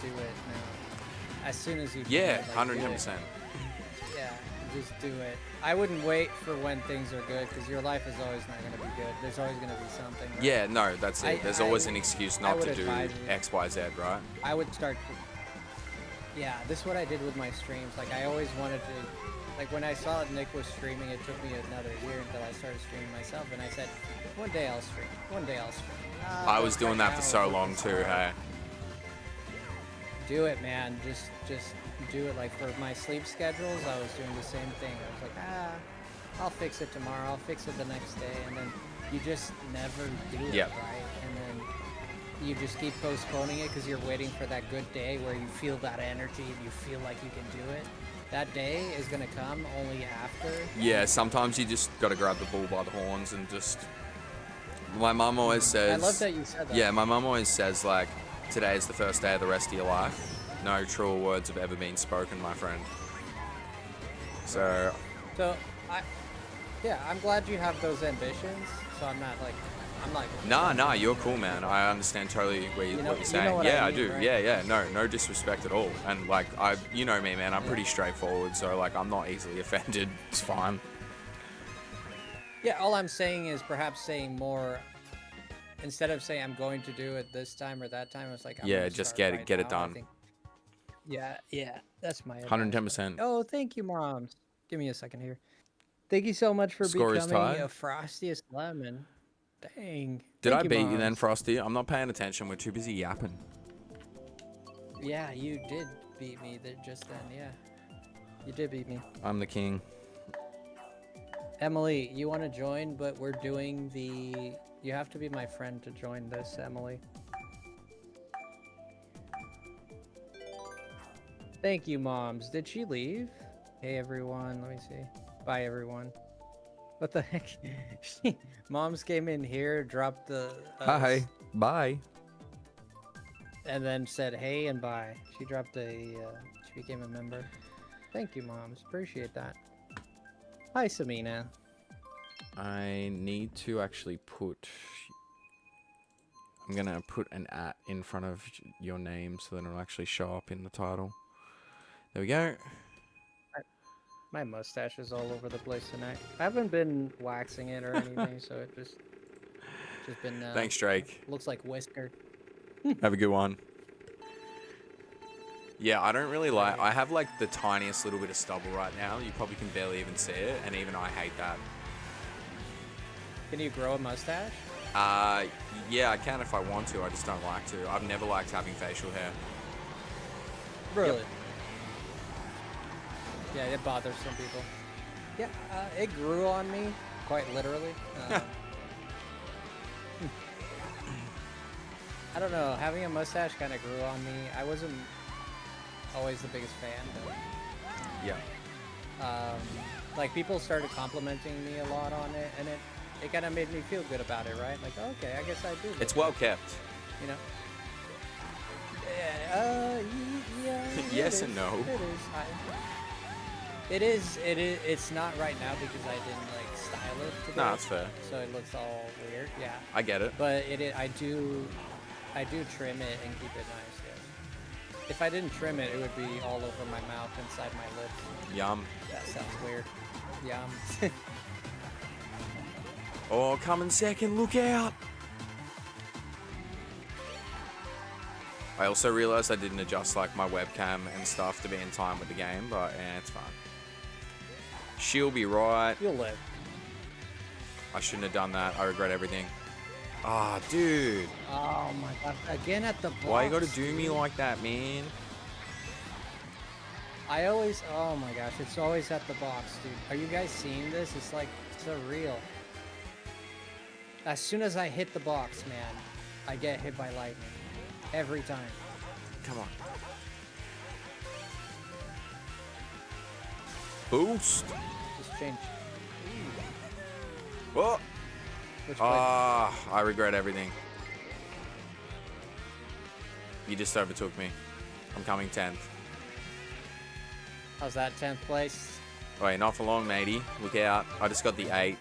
do it now. As soon as you can, Yeah, like, 110%. Yeah, just do it. I wouldn't wait for when things are good, because your life is always not going to be good. There's always going to be something. Right? Yeah, no, that's it. There's always an excuse not to do X, Y, Z, right? I would start. Yeah, this is what I did with my streams. Like, I always wanted to. Like, when I saw Nick was streaming, it took me another year until I started streaming myself, and I said, one day I'll stream. One day I'll stream. I was doing that for so long too, hey. Do it, man. Just do it. Like, for my sleep schedules, I was doing the same thing. I was like, I'll fix it tomorrow. I'll fix it the next day, and then you just never do it, right? And then you just keep postponing it because you're waiting for that good day where you feel that energy and you feel like you can do it. That day is gonna come only after. Yeah, sometimes you just gotta grab the bull by the horns and just. My mum always says. I love that you said that. Yeah, my mum always says, like, today is the first day of the rest of your life. No truer words have ever been spoken, my friend. So I'm glad you have those ambitions. So I'm not like. Nah, you're cool, man. I understand totally what you're saying. What yeah, I I do. Right? Yeah. No disrespect at all. And like, you know me, man. I'm pretty straightforward. So like, I'm not easily offended. It's fine. Yeah, all I'm saying is perhaps saying more. Instead of saying I'm going to do it this time or that time, it's like just get it done. Yeah, that's my 110%. Oh, thank you, moms. Give me a second here. Thank you so much for Score is becoming tied. a Frostiest Lemon. Dang. Did I beat you then, Frosty? I'm not paying attention. We're too busy yapping. Yeah, you did beat me just then. Yeah, you did beat me. I'm the king. Emily, you want to join? But we're doing the. You have to be my friend to join this, Emily. Thank you, moms. Did she leave? Hey, everyone. Let me see. Bye, everyone. What the heck? Moms came in here, dropped the... Hi. Bye. And then said hey and bye. She dropped she became a member. Thank you, moms. Appreciate that. Hi, Samina. I need to actually put... I'm going to put an @ in front of your name so that it'll actually show up in the title. There we go. My mustache is all over the place tonight. I haven't been waxing it or anything, so it just been... Thanks, Drake. Looks like whisker. Have a good one. Yeah, I don't really like... I have, like, the tiniest little bit of stubble right now. You probably can barely even see it, and even I hate that. Can you grow a mustache? Yeah, I can if I want to. I just don't like to. I've never liked having facial hair. Really? Yep. Yeah, it bothers some people. Yeah, it grew on me, quite literally. I don't know, having a mustache kind of grew on me. I wasn't always the biggest fan, but... Yeah. Like, people started complimenting me a lot on it, and it kind of made me feel good about it, right? Like, okay, I guess I do. It's well kept. You know? Yeah. Yes and no. It is. It's not right now because I didn't like style it today. No, that's fair. So it looks all weird. Yeah. I get it. But I do trim it and keep it nice. Yes. If I didn't trim it, it would be all over my mouth, inside my lips. Yum. That sounds weird. Yum. Oh, coming second. Look out. I also realized I didn't adjust like my webcam and stuff to be in time with the game, but it's fine. She'll be right. You'll live. I shouldn't have done that. I regret everything. Ah, oh, dude. Oh my god. Again at the box. Why you gotta do me like that, man? Oh my gosh, it's always at the box, dude. Are you guys seeing this? It's like surreal. As soon as I hit the box, man, I get hit by lightning. Every time. Come on. Boost. Just change. Whoa. Ah, I regret everything. You just overtook me. I'm coming 10th. How's that 10th place? Wait, not for long, matey. Look out. I just got the 8.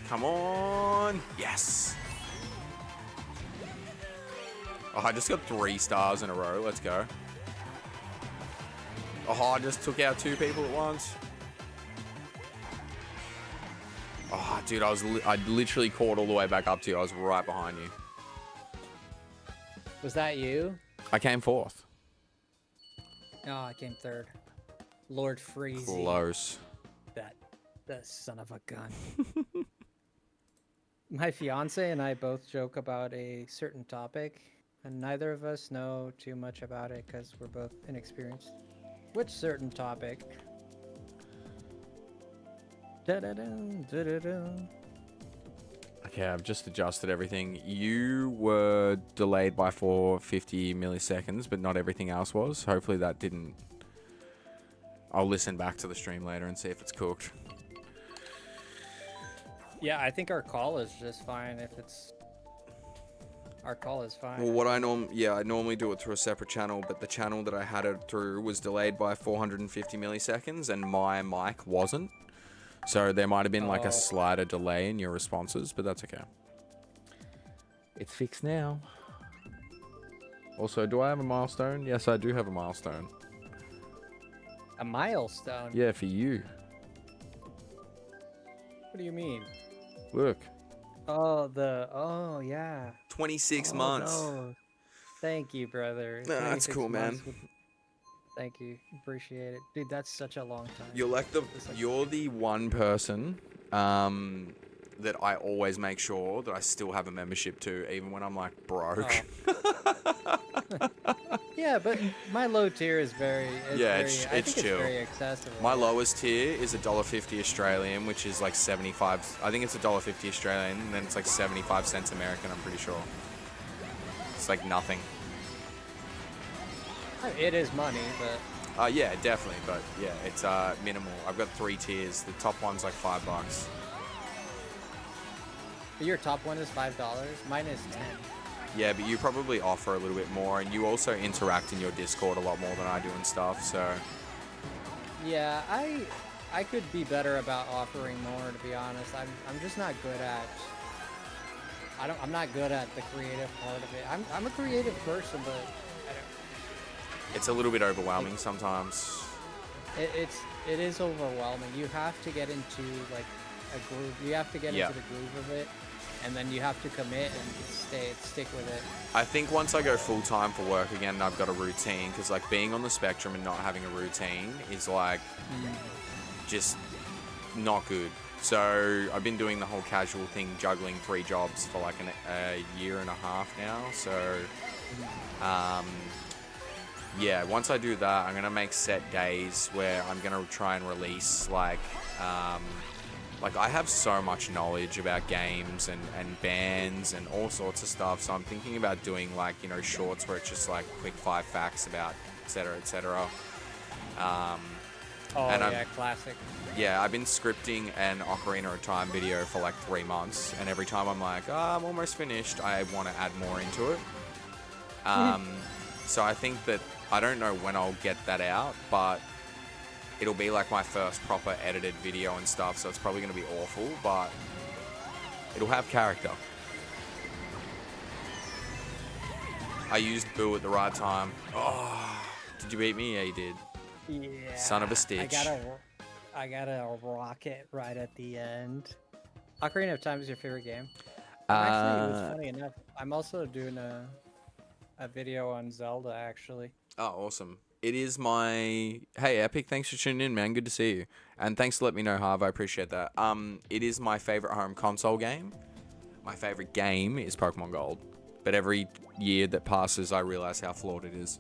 Come on. Yes. Oh, I just got 3 stars in a row. Let's go. Oh, I just took out 2 people at once. Oh, dude, I literally caught all the way back up to you. I was right behind you. Was that you? I came 4th. Oh, I came 3rd. Lord Freezy. Close. That son of a gun. My fiance and I both joke about a certain topic, and neither of us know too much about it because we're both inexperienced. Which certain topic? Da-da-dum, da-da-dum. Okay, I've just adjusted everything. You were delayed by 450 milliseconds, but not everything else was. Hopefully that didn't... I'll listen back to the stream later and see if it's cooked. Yeah, I think our call is just fine if it's... Our call is fine. Well, what I normally do it through a separate channel, but the channel that I had it through was delayed by 450 milliseconds, and my mic wasn't. So there might have been like a slighter delay in your responses, but that's okay. It's fixed now. Also, do I have a milestone? Yes, I do have a milestone. A milestone? Yeah, for you. What do you mean? Look. Oh, yeah. 26 months. No. Thank you, brother. Nah, that's cool, man. Thank you. Appreciate it. Dude, that's such a long time. You're the one person that I always make sure that I still have a membership to, even when I'm like broke. Yeah, but my low tier is it's chill. It's very accessible. My lowest tier is $1.50 Australian, which is like 75. I think it's $1.50 Australian, and then it's like 75 cents American. I'm pretty sure. It's like nothing. It is money, but... yeah, definitely, but yeah, it's minimal. I've got 3 tiers. The top one's like $5. Your top one is $5? Mine is 10. Yeah, but you probably offer a little bit more, and you also interact in your Discord a lot more than I do and stuff, so... Yeah, I could be better about offering more, to be honest. I'm just not good at... I'm not good at the creative part of it. I'm a creative person, but... It's a little bit overwhelming sometimes. It is overwhelming. You have to get into like a groove. You have to get into the groove of it, and then you have to commit and stick with it. I think once I go full time for work again, I've got a routine, because like being on the spectrum and not having a routine is like just not good. So I've been doing the whole casual thing, juggling 3 jobs for like a year and a half now. So yeah, once I do that, I'm gonna make set days where I'm gonna try and release like I have so much knowledge about games and bands and all sorts of stuff. So I'm thinking about doing like, you know, shorts where it's just like quick 5 facts about etc. etc. Classic. Yeah, I've been scripting an Ocarina of Time video for like 3 months, and every time I'm like, I'm almost finished, I want to add more into it. So I think that I don't know when I'll get that out, but it'll be like my first proper edited video and stuff, so it's probably going to be awful, but it'll have character. I used Boo at the right time. Oh, did you beat me? Yeah, you did. Yeah. Son of a stitch. I got a rocket right at the end. Ocarina of Time is your favorite game? Actually, it was funny enough. I'm also doing a video on Zelda, actually. Oh, awesome. It is my... Hey, Epic, thanks for tuning in, man. Good to see you. And thanks for letting me know, Harv. I appreciate that. It is my favorite home console game. My favorite game is Pokemon Gold. But every year that passes, I realize how flawed it is.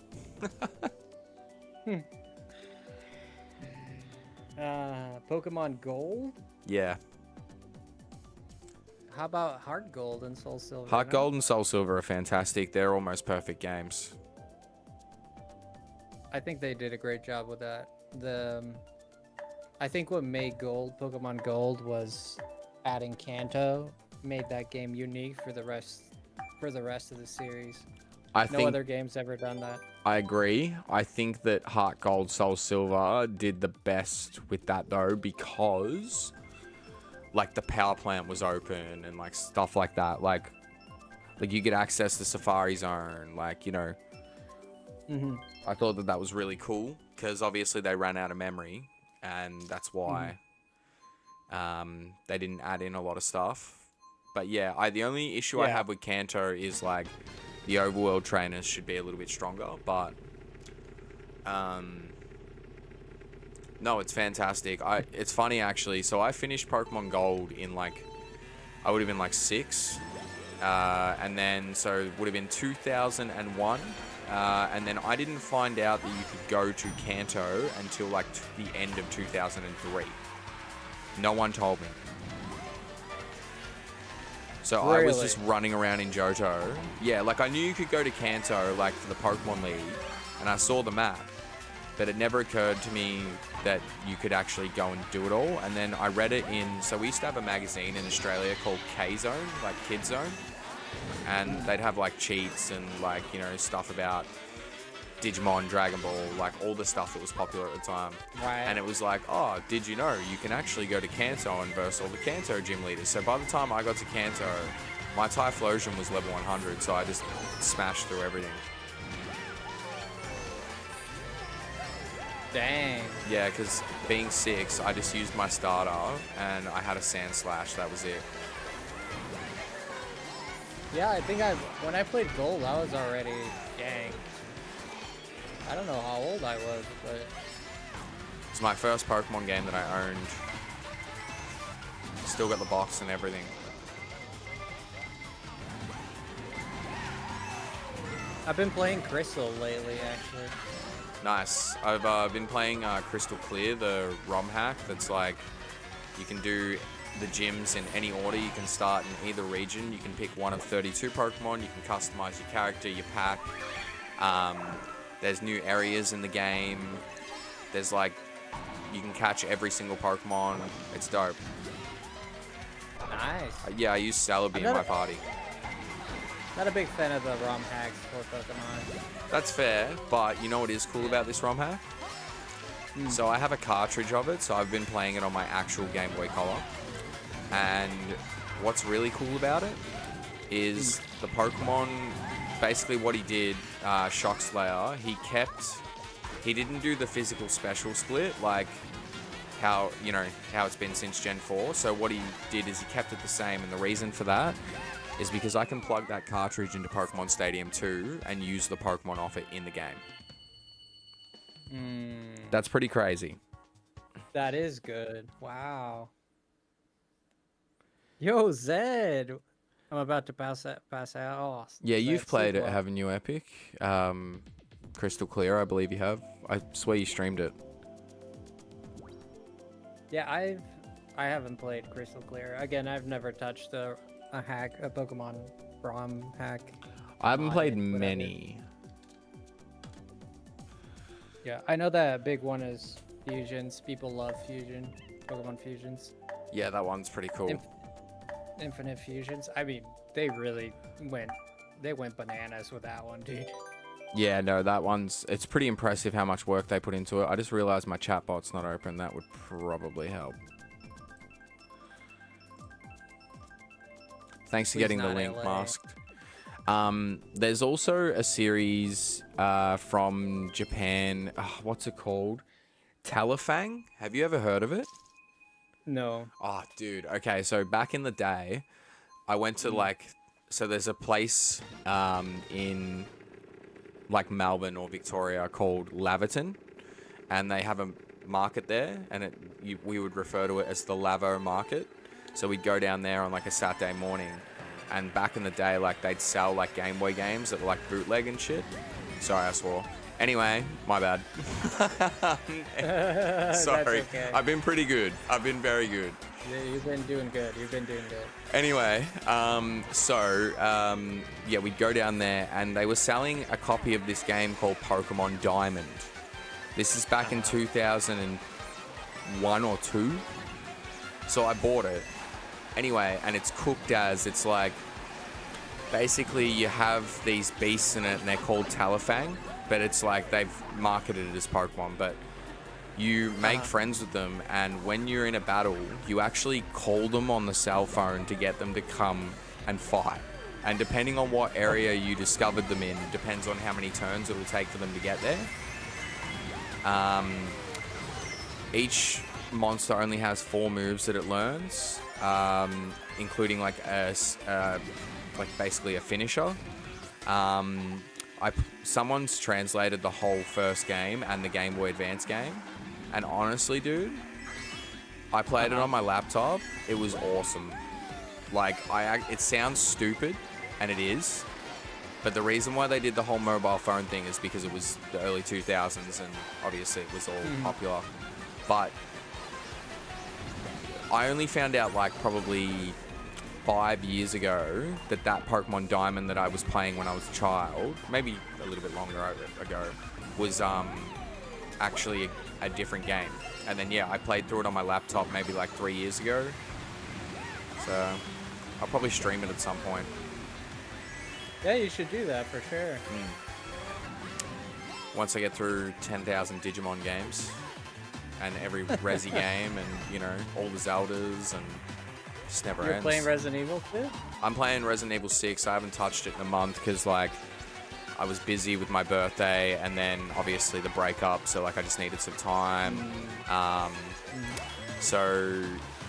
Pokemon Gold? Yeah. How about Heart Gold and Soul Silver? Heart Gold and Soul Silver are fantastic. They're almost perfect games. I think they did a great job with that. I think what made Pokemon Gold was adding Kanto, made that game unique for the rest of the series. No other game's ever done that. I agree. I think that Heart Gold, Soul Silver did the best with that though, because like the power plant was open and like stuff like that. Like you get access to Safari Zone, like, you know. I thought that that was really cool because obviously they ran out of memory, and that's why they didn't add in a lot of stuff. But yeah, the only issue I have with Kanto is like the overworld trainers should be a little bit stronger, but no, it's fantastic. It's funny actually. So I finished Pokemon Gold in like, I would have been like 6, and then so it would have been 2001. And then I didn't find out that you could go to Kanto until like the end of 2003. No one told me. So I was just running around in Johto. Yeah, like I knew you could go to Kanto like for the Pokemon League, and I saw the map, but it never occurred to me that you could actually go and do it all. And then I read it in, so we used to have a magazine in Australia called K-Zone, like Kid Zone. And they'd have like cheats and like, you know, stuff about Digimon, Dragon Ball, like all the stuff that was popular at the time. Right. And it was like, oh, did you know you can actually go to Kanto and verse all the Kanto gym leaders? So by the time I got to Kanto, my Typhlosion was level 100, so I just smashed through everything. Dang. Yeah, because being 6, I just used my starter and I had a Sand Slash, that was it. Yeah, I think when I played Gold, I was already, dang. I don't know how old I was, but It's my first Pokemon game that I owned. Still got the box and everything. I've been playing Crystal lately, actually. Nice. I've been playing Crystal Clear, the ROM hack. That's like, you can do the gyms in any order. You can start in either region. You can pick one of 32 Pokemon. You can customize your character, your pack. There's new areas in the game. There's like, you can catch every single Pokemon. It's dope. Nice. Yeah, I use Celebi in my party. Not a big fan of the ROM hacks for Pokemon. That's fair, but you know what is cool about this ROM hack? So I have a cartridge of it, so I've been playing it on my actual Game Boy Color. And what's really cool about it is the Pokemon, basically what he did, Shock Slayer, he didn't do the physical special split like how it's been since Gen 4. So what he did is he kept it the same, and the reason for that is because I can plug that cartridge into Pokemon Stadium 2 and use the Pokemon off it in the game. That's pretty crazy. That is good. Wow. Yo, Zed. I'm about to pass out. Oh, Yeah, you've played it, well. haven't you, Epic? Crystal Clear, I believe you have. I swear you streamed it. Yeah, I haven't played Crystal Clear. Again, I've never touched a Pokemon ROM hack. I haven't played whatever. many. Yeah, I know that big one is fusions. People love fusion, Pokemon fusions. Yeah, that one's pretty cool. Infinite fusions. I mean, they really went bananas with that one, dude. Yeah, no, it's pretty impressive how much work they put into it. I just realized my chatbot's not open. That would probably help. Thanks for getting the link, Masked. There's also a series from Japan. What's it called? Talifang? Have you ever heard of it? No. Oh, dude. Okay, so back in the day, I went to so there's a place in like Melbourne or Victoria called Laverton, and they have a market there, and we would refer to it as the Lavo Market. So we'd go down there on like a Saturday morning, and back in the day, like they'd sell like Game Boy games that were like bootleg and shit. Sorry, I swore. Anyway, my bad. Sorry. Okay. I've been pretty good. I've been very good. Yeah, you've been doing good. Anyway, yeah, we'd go down there, and they were selling a copy of this game called Pokemon Diamond. This is back in 2001 or 2. So I bought it. Anyway, and it's cooked as, it's like, basically you have these beasts in it, and they're called Talifang, but it's like they've marketed it as Pokemon, but you make friends with them, and when you're in a battle, you actually call them on the cell phone to get them to come and fight. And depending on what area you discovered them in, depends on how many turns it will take for them to get there. Each monster only has 4 moves that it learns, including like basically a finisher. Someone's translated the whole first game and the Game Boy Advance game, and honestly, dude, I played it on my laptop. It was awesome. Like, it sounds stupid, and it is, but the reason why they did the whole mobile phone thing is because it was the early 2000s, and obviously it was all popular. But I only found out like probably 5 years ago that Pokemon Diamond that I was playing when I was a child, maybe a little bit longer ago, was actually a different game. And then I played through it on my laptop maybe like 3 years ago. So I'll probably stream it at some point. Yeah, you should do that for sure. Once I get through 10,000 Digimon games and every Resi game, and all the Zeldas, and just never ends. You're playing Resident Evil too? I'm playing Resident Evil 6. I haven't touched it in a month because like I was busy with my birthday, and then obviously the breakup, so like I just needed some time. So,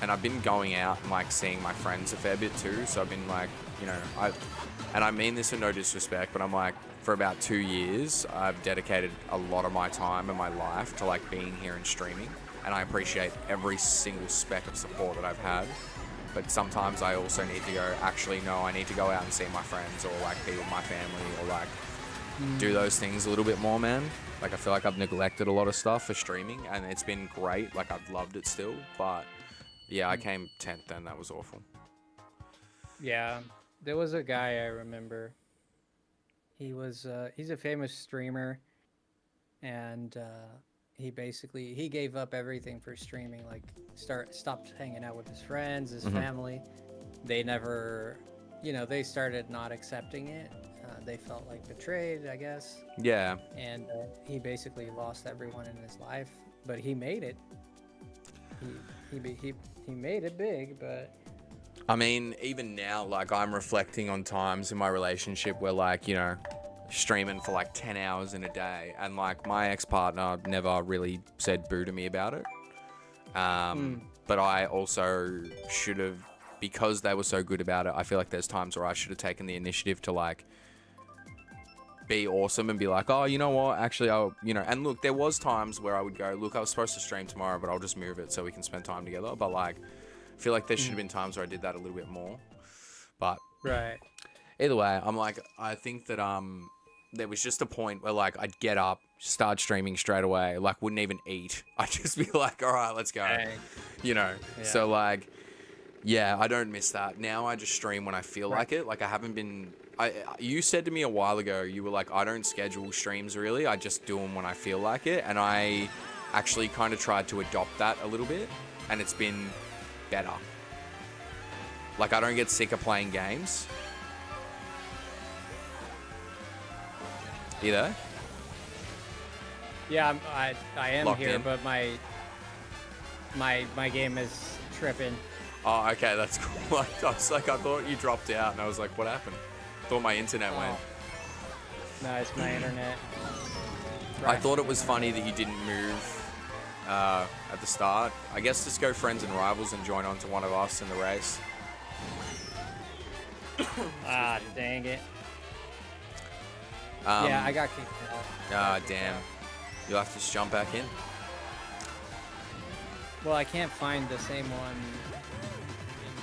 and I've been going out and like seeing my friends a fair bit too, so I've been like, and I mean this in no disrespect, but I'm like, for about 2 years, I've dedicated a lot of my time and my life to like being here and streaming, and I appreciate every single speck of support that I've had. But sometimes I also need to go, actually, no, I need to go out and see my friends, or like be with my family, or like do those things a little bit more, man. Like I feel like I've neglected a lot of stuff for streaming, and it's been great. Like I've loved it still, but yeah, I came 10th and that was awful. Yeah, there was a guy I remember. He's a famous streamer, and he gave up everything for streaming. Like stopped hanging out with his friends, his family. They never, they started not accepting it. They felt like betrayed, I guess. Yeah. And he basically lost everyone in his life, but he made it. He made it big, but. I mean, even now, like I'm reflecting on times in my relationship where like, streaming for like 10 hours in a day, and like my ex-partner never really said boo to me about it. But I also should have, because they were so good about it, I feel like there's times where I should have taken the initiative to like be awesome and be like, oh, you know what, actually I'll, and look, there was times where I would go, look, I was supposed to stream tomorrow, but I'll just move it so we can spend time together. But like, I feel like there should have been times where I did that a little bit more. But right. Either way, I'm like, I think that there was just a point where like I'd get up, start streaming straight away, like wouldn't even eat. I'd just be like, all right, let's go. Dang. Yeah. So like, yeah, I don't miss that. Now I just stream when I feel like it. Like I haven't been. You said to me a while ago, you were like, I don't schedule streams really. I just do them when I feel like it, and I actually kind of tried to adopt that a little bit, and it's been better. Like I don't get sick of playing games. You there? Yeah, I am Locked here, in. but my game is tripping. Oh, okay, that's cool. I thought you dropped out, and I was like, what happened? Thought my internet went. No, it's my internet. I thought it was funny that you didn't move at the start. I guess just go friends and rivals and join on to one of us in the race. Dang it. Um, Yeah, I got kicked out. Damn. You'll have to just jump back in. Well, I can't find the same one.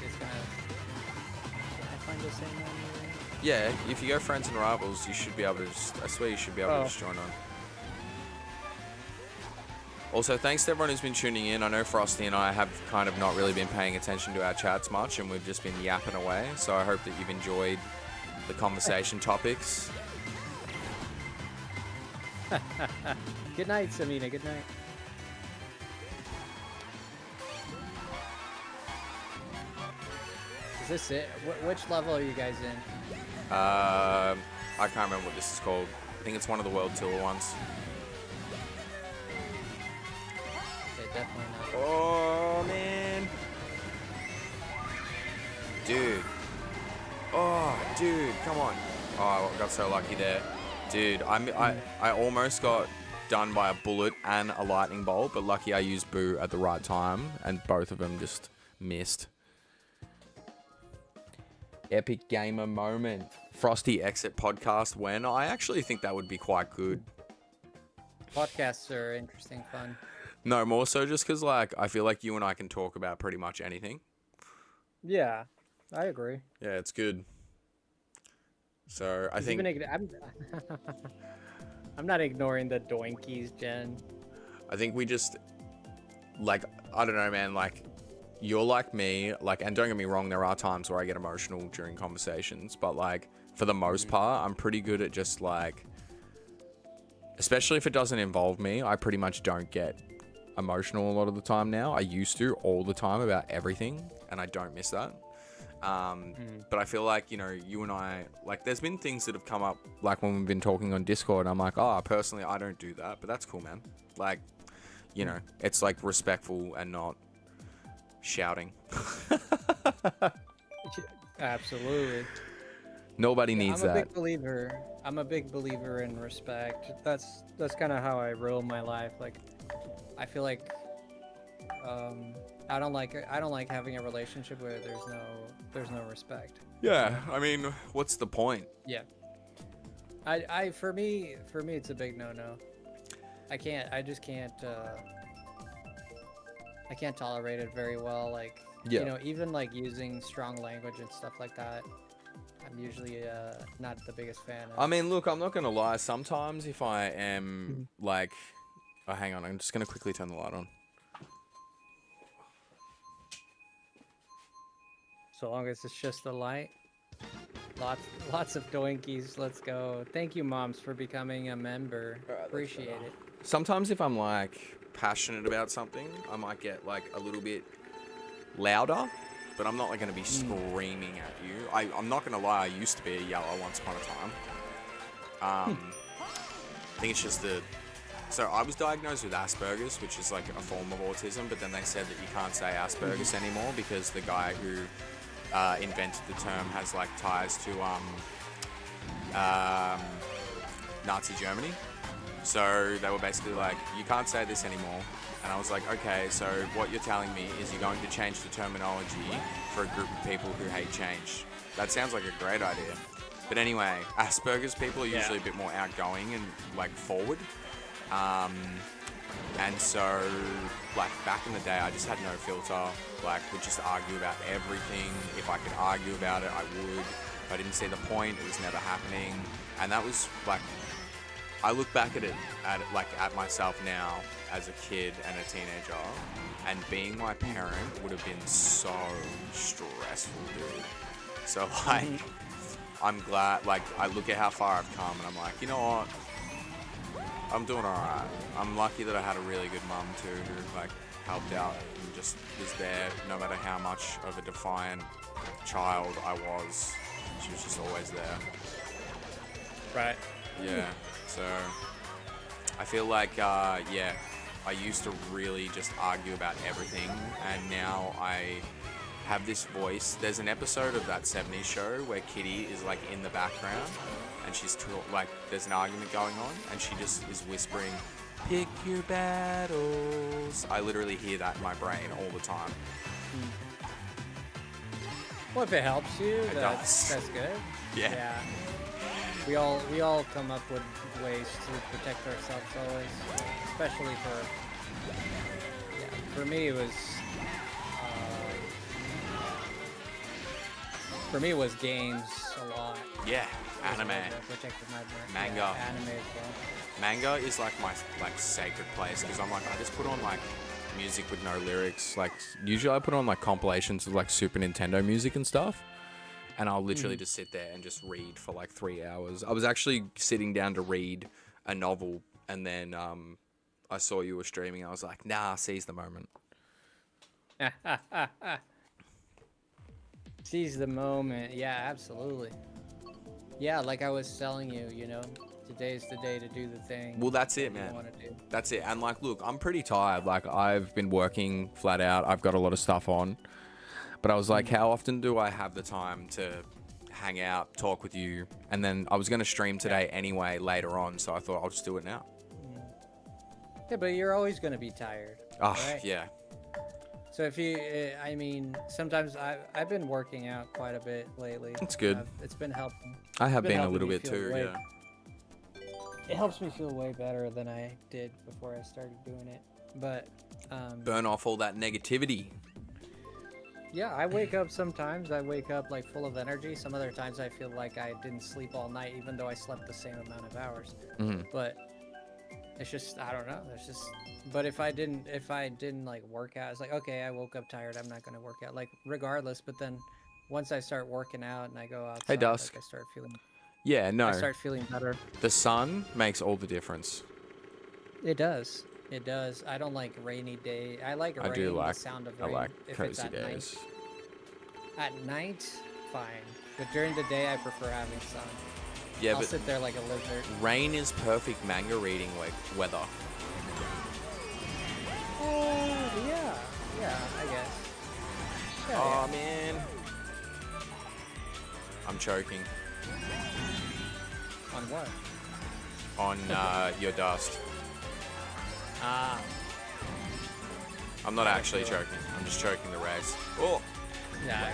It's gonna. Can I find the same one? Yeah, if you go friends and rivals, you should be able to just, I swear you should be able to just join on. Also, thanks to everyone who's been tuning in. I know Frosty and I have kind of not really been paying attention to our chats much, and we've just been yapping away. So I hope that you've enjoyed the conversation topics. Good night, Samina. Good night. Is this it? Which level are you guys in? I can't remember what this is called. I think it's one of the World Tour ones. definitely not. Oh, man. Dude. Oh, dude, come on. Oh, I got so lucky there. Dude, I almost got done by a bullet and a lightning bolt, but lucky I used Boo at the right time, and both of them just missed. Epic gamer moment. Frosty exit podcast when? I actually think that would be quite good. Podcasts are interesting, fun. No, more so just because, like, I feel like you and I can talk about pretty much anything. Yeah, I agree. Yeah, it's good. So, I think... I'm not ignoring the doinkies, Jen. I think we just... Like, I don't know, man, like... You're like me, like, and don't get me wrong, there are times where I get emotional during conversations, but, like, for the most part, I'm pretty good at just, like, especially if it doesn't involve me, I pretty much don't get emotional a lot of the time now. I used to all the time about everything, and I don't miss that. But I feel like, you know, you and I, like, there's been things that have come up, like, when we've been talking on Discord, I'm like, oh, personally, I don't do that, but that's cool, man. Like, you know, it's, like, respectful and not shouting. Absolutely. Nobody needs that. I'm a big believer in respect. That's kind of how I rule my life. Like, I feel like I don't like having a relationship where there's no respect. Yeah, I mean, what's the point? Yeah. For me it's a big no. I just can't tolerate it very well. Like, yeah. You know, even like using strong language and stuff like that, I'm usually not the biggest fan of. I mean, look, I'm not gonna lie. Sometimes if I am like, oh, hang on, I'm just gonna quickly turn the light on. So long as it's just the light. Lots of doinkies. Let's go. Thank you, moms, for becoming a member. Appreciate it. Sometimes if I'm like passionate about something, I might get like a little bit louder, but I'm not like going to be screaming at you. I'm not going to lie, I used to be a yeller once upon a time. I think it's just so I was diagnosed with Asperger's, which is like a form of autism, but then they said that you can't say Asperger's anymore because the guy who invented the term has like ties to Nazi Germany. So they were basically like, you can't say this anymore. And I was like, okay, so what you're telling me is you're going to change the terminology for a group of people who hate change. That sounds like a great idea. But anyway, Asperger's people are usually a bit more outgoing and like forward. And so like back in the day, I just had no filter, like would just argue about everything. If I could argue about it, I would. If I didn't see the point, it was never happening. And that was like, I look back at myself now as a kid and a teenager, and being my parent would have been so stressful, dude. So like, I'm glad, like, I look at how far I've come and I'm like, you know what? I'm doing alright. I'm lucky that I had a really good mum too, who like helped out and just was there no matter how much of a defiant child I was. She was just always there. Right. Yeah. So I feel like, yeah, I used to really just argue about everything, and now I have this voice. There's an episode of that '70s show where Kitty is like in the background, and she's like, there's an argument going on, and she just is whispering, "Pick your battles." I literally hear that in my brain all the time. Well, if it helps you, that's good. Yeah. We all come up with ways to protect ourselves always, especially for me it was games a lot. Yeah, anime, manga. Yeah, anime as well. Manga is like my like sacred place because I'm like, I just put on like music with no lyrics. Like usually I put on like compilations of like Super Nintendo music and stuff. And I'll literally just sit there and just read for like 3 hours. I was actually sitting down to read a novel, and then I saw you were streaming. I was like, nah, seize the moment. Seize the moment. Yeah, absolutely. Yeah, like I was telling you, you know, Today's the day to do the thing. Well, that's it, you man. wanna do. That's it. And like, look, I'm pretty tired. Like, I've been working flat out. I've got a lot of stuff on. But I was like, how often do I have the time to hang out, talk with you? And then I was going to stream today anyway later on. So I thought I'll just do it now. Yeah, but you're always gonna be tired. Oh, right? yeah. So if you, I mean, sometimes I've been working out quite a bit lately. That's good. It's been helping. I have Been been a helping little me bit feel too, way- yeah. It helps me feel way better than I did before I started doing it. But Burn off all that negativity. yeah, I wake up sometimes. I wake up like full of energy. Some other times I feel like I didn't sleep all night, even though I slept the same amount of hours. But it's just, I don't know. It's just, but if I didn't like work out, it's like, okay, I woke up tired. I'm not gonna work out, like regardless. But then once I start working out and I go outside, Hey, Dusk. like, I start feeling Yeah, I start feeling better. The sun makes all the difference. It does. It does. I don't like rainy day. I like rain, I do like, the sound of I rain. like if it's cozy at night. days. At night, fine. But during the day, I prefer having sun. Yeah, I'll but sit there like a lizard. rain is perfect manga reading like weather. Yeah. Yeah, I guess. Yeah, Oh, man. I'm choking On what? on your dust. Ah. I'm not actually choking. I'm just choking the rags. Oh, Yeah,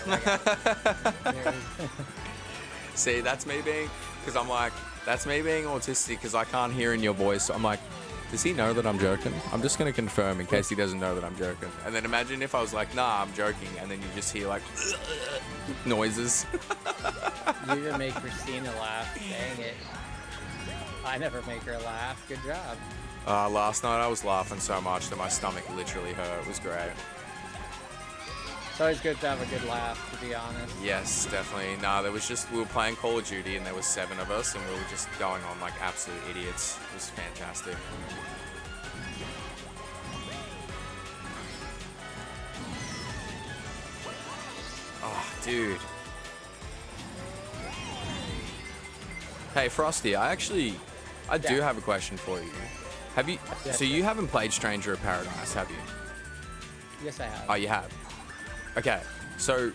I got it. There it is. see, that's me being, because I'm like, that's me being autistic because I can't hear in your voice. So I'm like, does he know that I'm joking? I'm just going to confirm in case he doesn't know that I'm joking. And then imagine if I was like, nah, I'm joking. And then you just hear like noises. You even make Christina laugh. Dang it. I never make her laugh. Good job. Last night I was laughing so much that my stomach literally hurt. It was great. It's always good to have a good laugh, to be honest. Yes, definitely. Nah, there was just, we were playing Call of Duty and there was 7 of us and we were just going on like absolute idiots. It was fantastic. Oh, dude. Hey, Frosty, I do Yeah. have a question for you. Have you, Yes, so you haven't played Stranger of Paradise, have you? Yes, I have. Oh, you have? Okay, so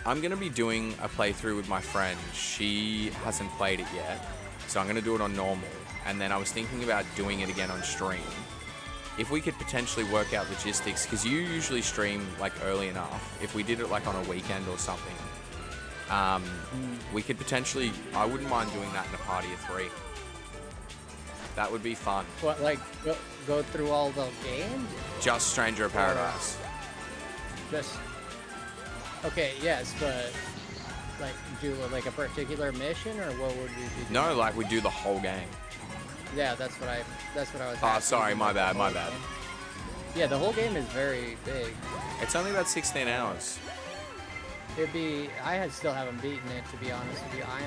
I'm going to be doing a playthrough with my friend. She hasn't played it yet, so I'm going to do it on normal. And then I was thinking about doing it again on stream. If we could potentially work out logistics, because you usually stream like early enough. If we did it like on a weekend or something, we could potentially, I wouldn't mind doing that in a party of 3. That would be fun. What, like, go through all the games? Just Stranger of Paradise. Just... Okay, yes, but... Like, do, like, a particular mission, or what would we be doing? No, like we do the whole game. Yeah, that's what I was Oh, asking. sorry, my bad, my bad. Yeah, the whole game is very big. It's only about 16 hours. I still haven't beaten it, to be honest with you. I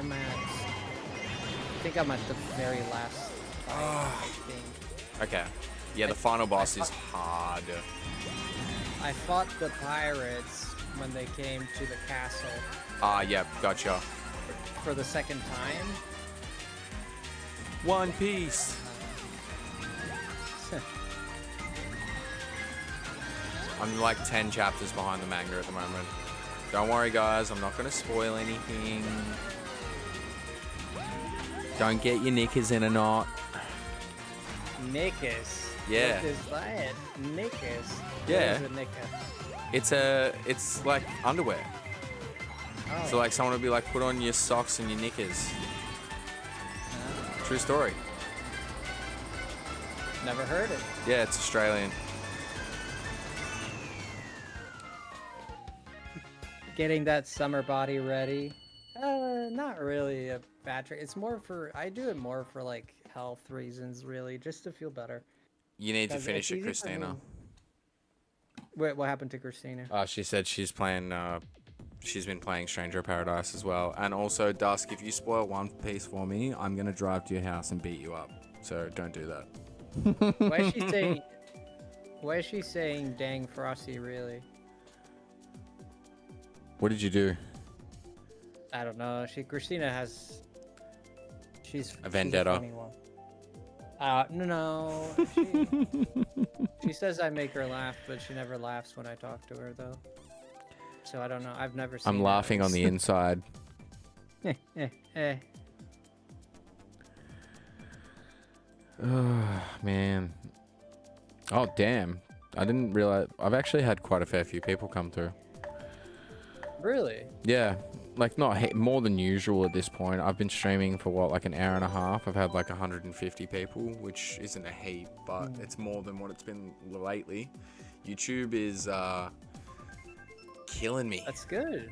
think I'm at the very last fight, I think. Okay. Yeah, the final boss is hard. I fought the pirates when they came to the castle Ah, yep, gotcha. for the second time. One Piece. I'm like 10 chapters behind the manga at the moment. Don't worry, guys. I'm not going to spoil anything. Don't get your knickers in a knot. Knickers. Yeah. What is that? Knickers. Yeah. What is a knicker? It's like underwear. Oh. So like someone would be like, put on your socks and your knickers. True story. Never heard it. Yeah, it's Australian. Getting that summer body ready. Not really a bad trick. It's more for, I do it more for like health reasons, really, just to feel better. You need to 'Cause finish it's it, easy for me. Christina. Wait, what happened to Christina? She said she's playing. She's been playing Stranger of Paradise as well. And also, Dusk, if you spoil One Piece for me, I'm gonna drive to your house and beat you up. So don't do that. Why is she saying? Why is she saying "dang Frosty"? Really? What did you do? I don't know. Christina has. She's A vendetta. She's a funny one. No. She says I make her laugh, but she never laughs when I talk to her, though. So I don't know. I've never seen I'm laughing on the inside. Oh, man. Oh, damn. I didn't realize. I've actually had quite a fair few people come through. Really? Yeah. Like, not more than usual at this point. I've been streaming for, what, like an hour and a half? I've had like 150 people, which isn't a heap, but it's more than what it's been lately. YouTube is killing me. That's good.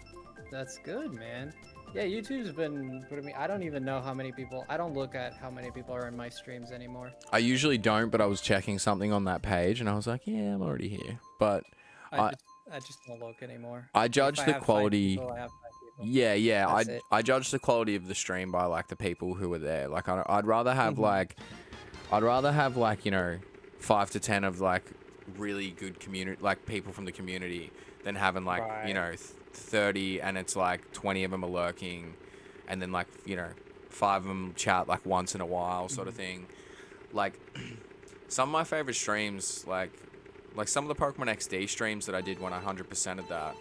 That's good, man. Yeah, YouTube's been putting me. I don't even know how many people. I don't look at how many people are in my streams anymore. I usually don't, but I was checking something on that page and I was like, yeah, I'm already here. But I just don't look anymore. I judge the quality. I have 5 people. Yeah. That's it. I judge the quality of the stream by like the people who are there. Like I'd rather have like, you know, 5 to 10 of like really good community, like people from the community, than having like, you know, 30 and it's like 20 of them are lurking, and then like, you know, 5 of them chat like once in a while, sort of thing. Like some of my favorite streams, like some of the Pokemon XD streams that I did when I 100%ed that,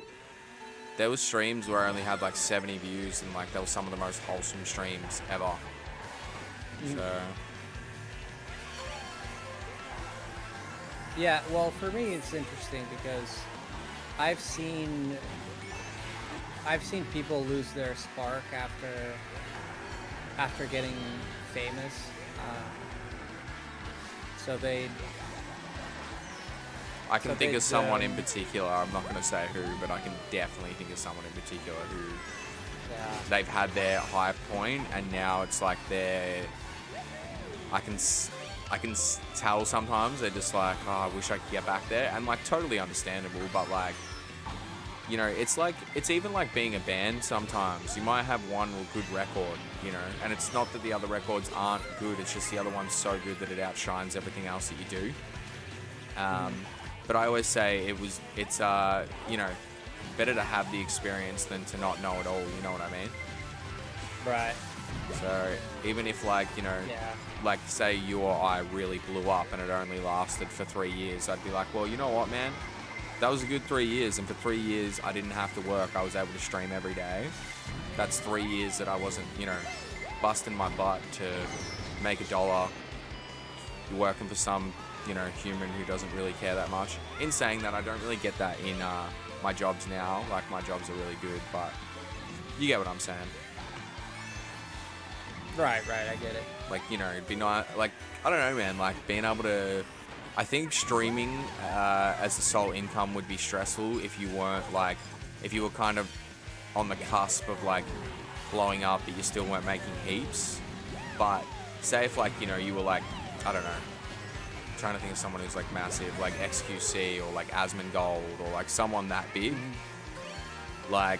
there was streams where I only had like 70 views, and like they were some of the most wholesome streams ever. So yeah, well, for me it's interesting because I've seen people lose their spark after getting famous. So I can think of someone in particular. I'm not going to say who, but I can definitely think of someone in particular who they've had their high point, and now it's like I can tell sometimes they're just like, oh, I wish I could get back there, and like totally understandable. But like, you know, it's even like being a band. Sometimes you might have one good record, you know, and it's not that the other records aren't good. It's just the other one's so good that it outshines everything else that you do. But I always say it's you know, better to have the experience than to not know it all. You know what I mean? Right. So even if like, you know, like say you or I really blew up and it only lasted for 3 years, I'd be like, well, you know what, man? That was a good 3 years, and for 3 years I didn't have to work. I was able to stream every day. That's 3 years that I wasn't, you know, busting my butt to make $1. You're working for some, you know, human who doesn't really care that much. In saying that, I don't really get that in my jobs now. Like, my jobs are really good, but you get what I'm saying. Right, I get it. Like, you know, it'd be nice, like, I don't know, man, like, being able to, I think streaming as the sole income would be stressful if you weren't, like, if you were kind of on the cusp of, like, blowing up, but you still weren't making heaps. But say if, like, you know, you were, like, I don't know, I'm trying to think of someone who's, like, massive, like XQC or, like, Asmongold or, like, someone that big. Like,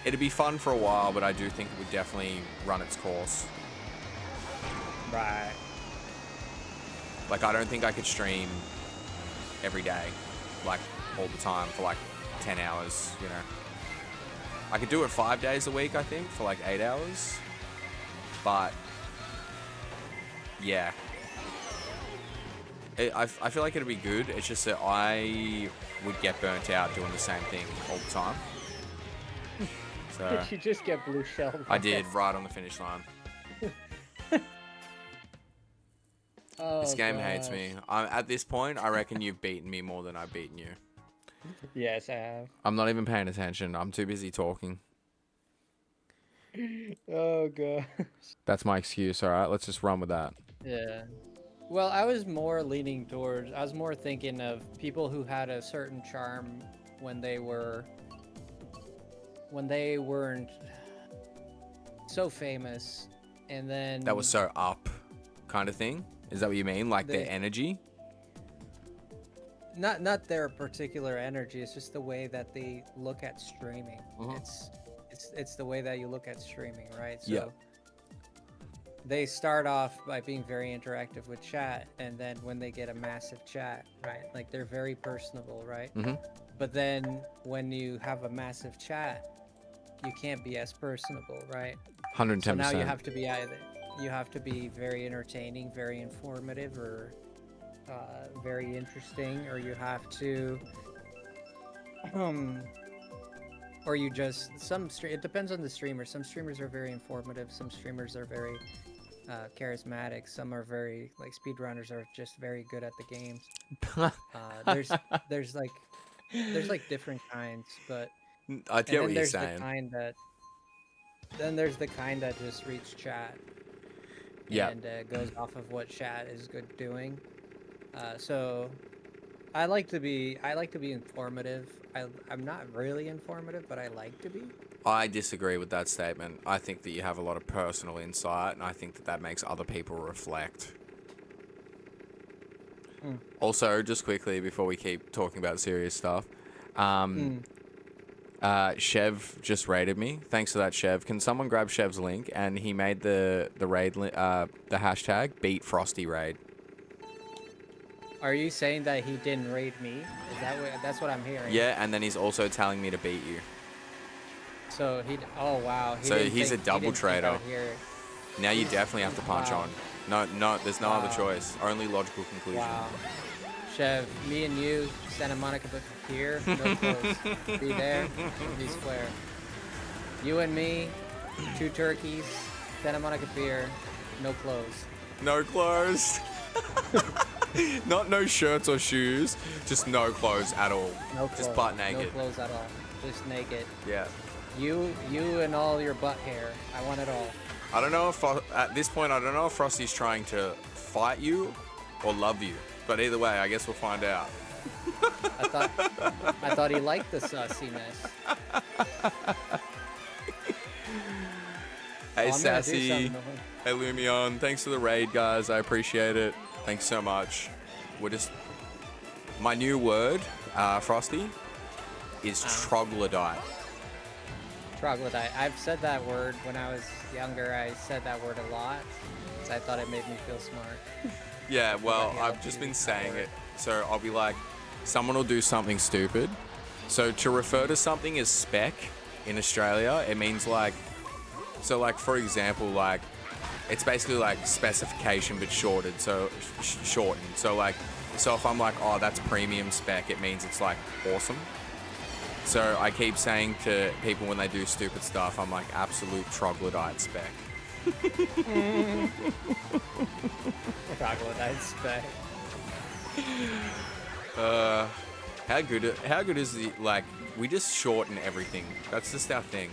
it'd be fun for a while, but I do think it would definitely run its course. Right. Like, I don't think I could stream every day, like, all the time for, like, 10 hours, you know. I could do it 5 days a week, I think, for, like, 8 hours. But, yeah. I feel like it'd be good. It's just that I would get burnt out doing the same thing all the time. So, did you just get blue shelled? I did, right on the finish line. Oh, this game hates me. At this point, I reckon you've beaten me more than I've beaten you. Yes, I have. I'm not even paying attention. I'm too busy talking. Oh, God. That's my excuse, alright? Let's just run with that. Yeah. Well, I was more leaning towards, I was more thinking of people who had a certain charm when they weren't so famous, and then... That was so up kind of thing? Is that what you mean? Like their energy? Not their particular energy, it's just the way that they look at streaming. It's the way that you look at streaming, right? So yeah. They start off by being very interactive with chat, and then when they get a massive chat, right, like they're very personable, right? But then when you have a massive chat, you can't be as personable, right? 110%. So now you have to be very entertaining, very informative, or very interesting, or you have to or you just it depends on the streamer. Some streamers are very informative, some streamers are very charismatic, some are very like speedrunners are just very good at the games. There's like different kinds, but I get what you're there's saying. there's the kind that just reads chat. Yeah. And goes off of what chat is good doing. So I like to be informative. I'm not really informative, but I like to be. I disagree with that statement. I think that you have a lot of personal insight, and I think that that makes other people reflect. Also, just quickly before we keep talking about serious stuff, Chev just raided me. Thanks for that, Chev. Can someone grab Chev's link? And he made the hashtag #BeatFrostyRaid. Are you saying that he didn't raid me? Is that that's what I'm hearing? Yeah, and then he's also telling me to beat you. So oh wow. He's a double trader. Now you definitely have to punch on. No, there's no other choice. Only logical conclusion. Wow. Chev, me and you, Santa Monica Pier, no clothes. Be there, be square. You and me, 2 turkeys, Santa Monica Pier, no clothes. No clothes. Not no shirts or shoes, just no clothes at all. No clothes. Just butt naked. No clothes at all. Just naked. Yeah. You and all your butt hair. I want it all. I don't know if at this point I don't know if Frosty's trying to fight you or love you, but either way, I guess we'll find out. I thought he liked the sussiness. Hey Sassy, hey Lumion, thanks for the raid, guys. I appreciate it. Thanks so much. My new word, Frosty, is troglodyte. Troglodyte. I've said that word when I was younger. I said that word a lot, so I thought it made me feel smart. Yeah, well, I've just been saying it. So I'll be like, someone will do something stupid. So to refer to something as spec in Australia, it means like, so like for example, like it's basically like specification but shortened. So shortened. So like, so if I'm like, oh, that's premium spec, it means it's like awesome. So I keep saying to people when they do stupid stuff, I'm like, absolute troglodyte spec. Troglodyte spec. How good is the, like, we just shorten everything. That's just our thing.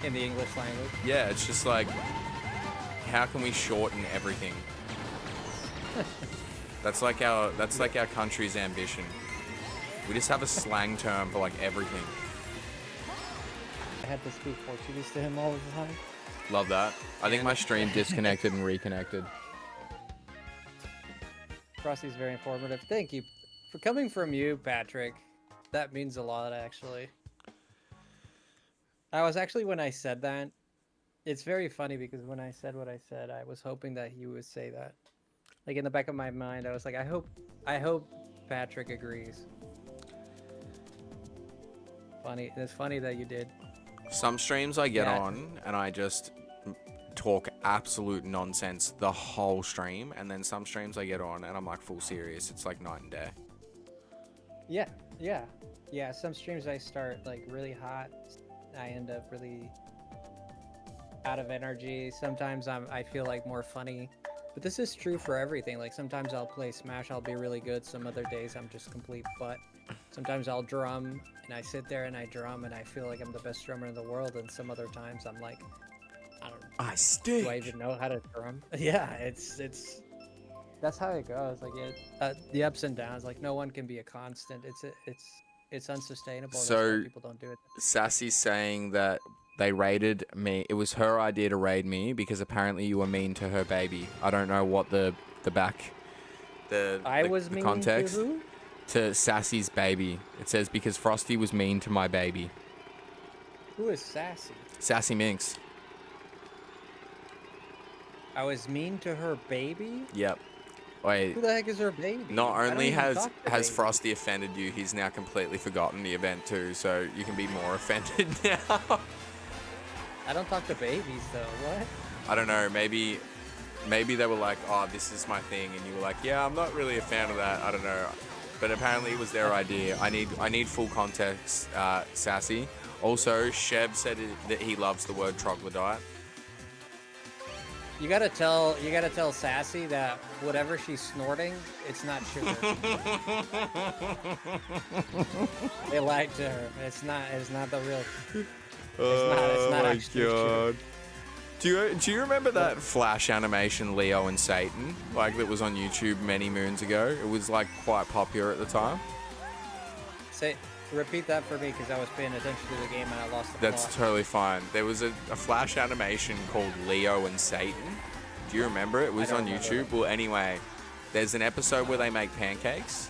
In the English language? Yeah, it's just like, how can we shorten everything? That's like our country's ambition. We just have a slang term for like everything. I had to speak Portuguese to him all the time. Love that. I think my stream disconnected and reconnected. Frosty's very informative. Thank you for coming from you, Patrick. That means a lot, actually. I was actually, when I said that, it's very funny because when I said what I said, I was hoping that he would say that. Like in the back of my mind, I was like, I hope Patrick agrees. Funny. It's funny that you did. Some streams I get on and I just talk absolute nonsense the whole stream, and then some streams I get on and I'm like full serious. It's like night and day. Yeah. Some streams I start like really hot. I end up really out of energy. Sometimes I feel like more funny. But this is true for everything. Like sometimes I'll play Smash, I'll be really good. Some other days I'm just complete butt. Sometimes I'll drum and I sit there and I drum and I feel like I'm the best drummer in the world. And some other times I'm like, I don't know. I stink. Do I even know how to drum? Yeah, it's that's how it goes. Like the ups and downs. Like no one can be a constant. It's unsustainable. So that's why people don't do it. Sassy's saying that they raided me. It was her idea to raid me because apparently you were mean to her baby. I don't know what the context. To who? To Sassy's baby. It says because Frosty was mean to my baby. Who is Sassy? Sassy Minx. I was mean to her baby? Yep. Wait, Who the heck is her baby? not I don't only even has talk to has babies. Frosty offended you, he's now completely forgotten the event too, so you can be more offended now. I don't talk to babies though. What? I don't know, maybe they were like, oh, this is my thing, and you were like, yeah, I'm not really a fan of that. I don't know, but apparently it was their idea. I need full context, Sassy. Also, Shev said that he loves the word troglodyte. You gotta tell Sassy that whatever she's snorting, it's not sugar. They lied to her. It's not the real. It's not actually sugar. Do you remember that Flash animation, Leo and Satan, like that was on YouTube many moons ago? It was like quite popular at the time. Repeat that for me because I was paying attention to the game and I lost the That's plot. totally fine. There was a Flash animation called Leo and Satan. Do you remember it? It was on YouTube. Well, anyway, there's an episode where they make pancakes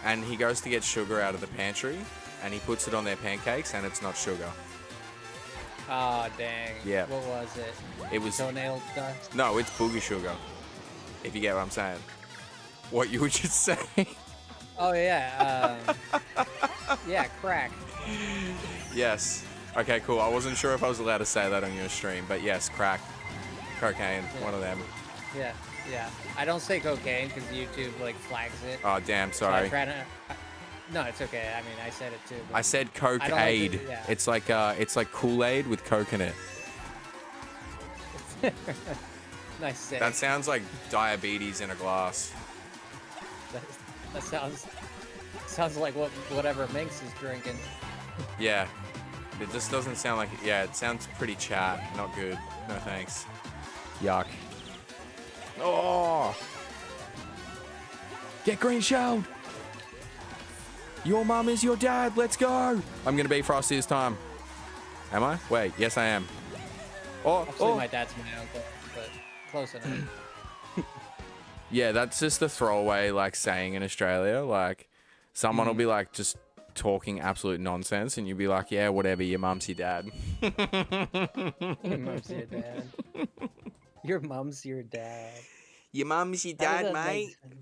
and he goes to get sugar out of the pantry and he puts it on their pancakes and it's not sugar. Oh, dang. Yeah. What was it? It was... Toenail dust? No, it's booger sugar. If you get what I'm saying. What you were just saying. Oh, yeah. Yeah, crack. Yes. Okay, cool. I wasn't sure if I was allowed to say that on your stream, but yes, crack. Cocaine, one of them. Yeah, yeah. I don't say cocaine because YouTube, like, flags it. Oh, damn, So I'm sorry. trying to... No, it's okay. I mean, I said it too. But I said coke I don't like aid. it, yeah. It's like Kool-Aid with coke in it. Nice say. That sounds like diabetes in a glass. That sounds like whatever Minx is drinking. Yeah. It just doesn't sound like... Yeah, it sounds pretty chat. Not good. No thanks. Yuck. Oh! Get green shelled! Your mum is your dad. Let's go! I'm gonna be Frosty this time. Am I? Wait, yes I am. Oh, Actually, my dad's my uncle, but close enough. Yeah, that's just a throwaway, like, saying in Australia. Like, someone will be, like, just talking absolute nonsense, and you'll be like, yeah, whatever, your mum's your dad. Your mum's your dad. Your mum's your dad. Your mum's your How does dad, that make mate. sense?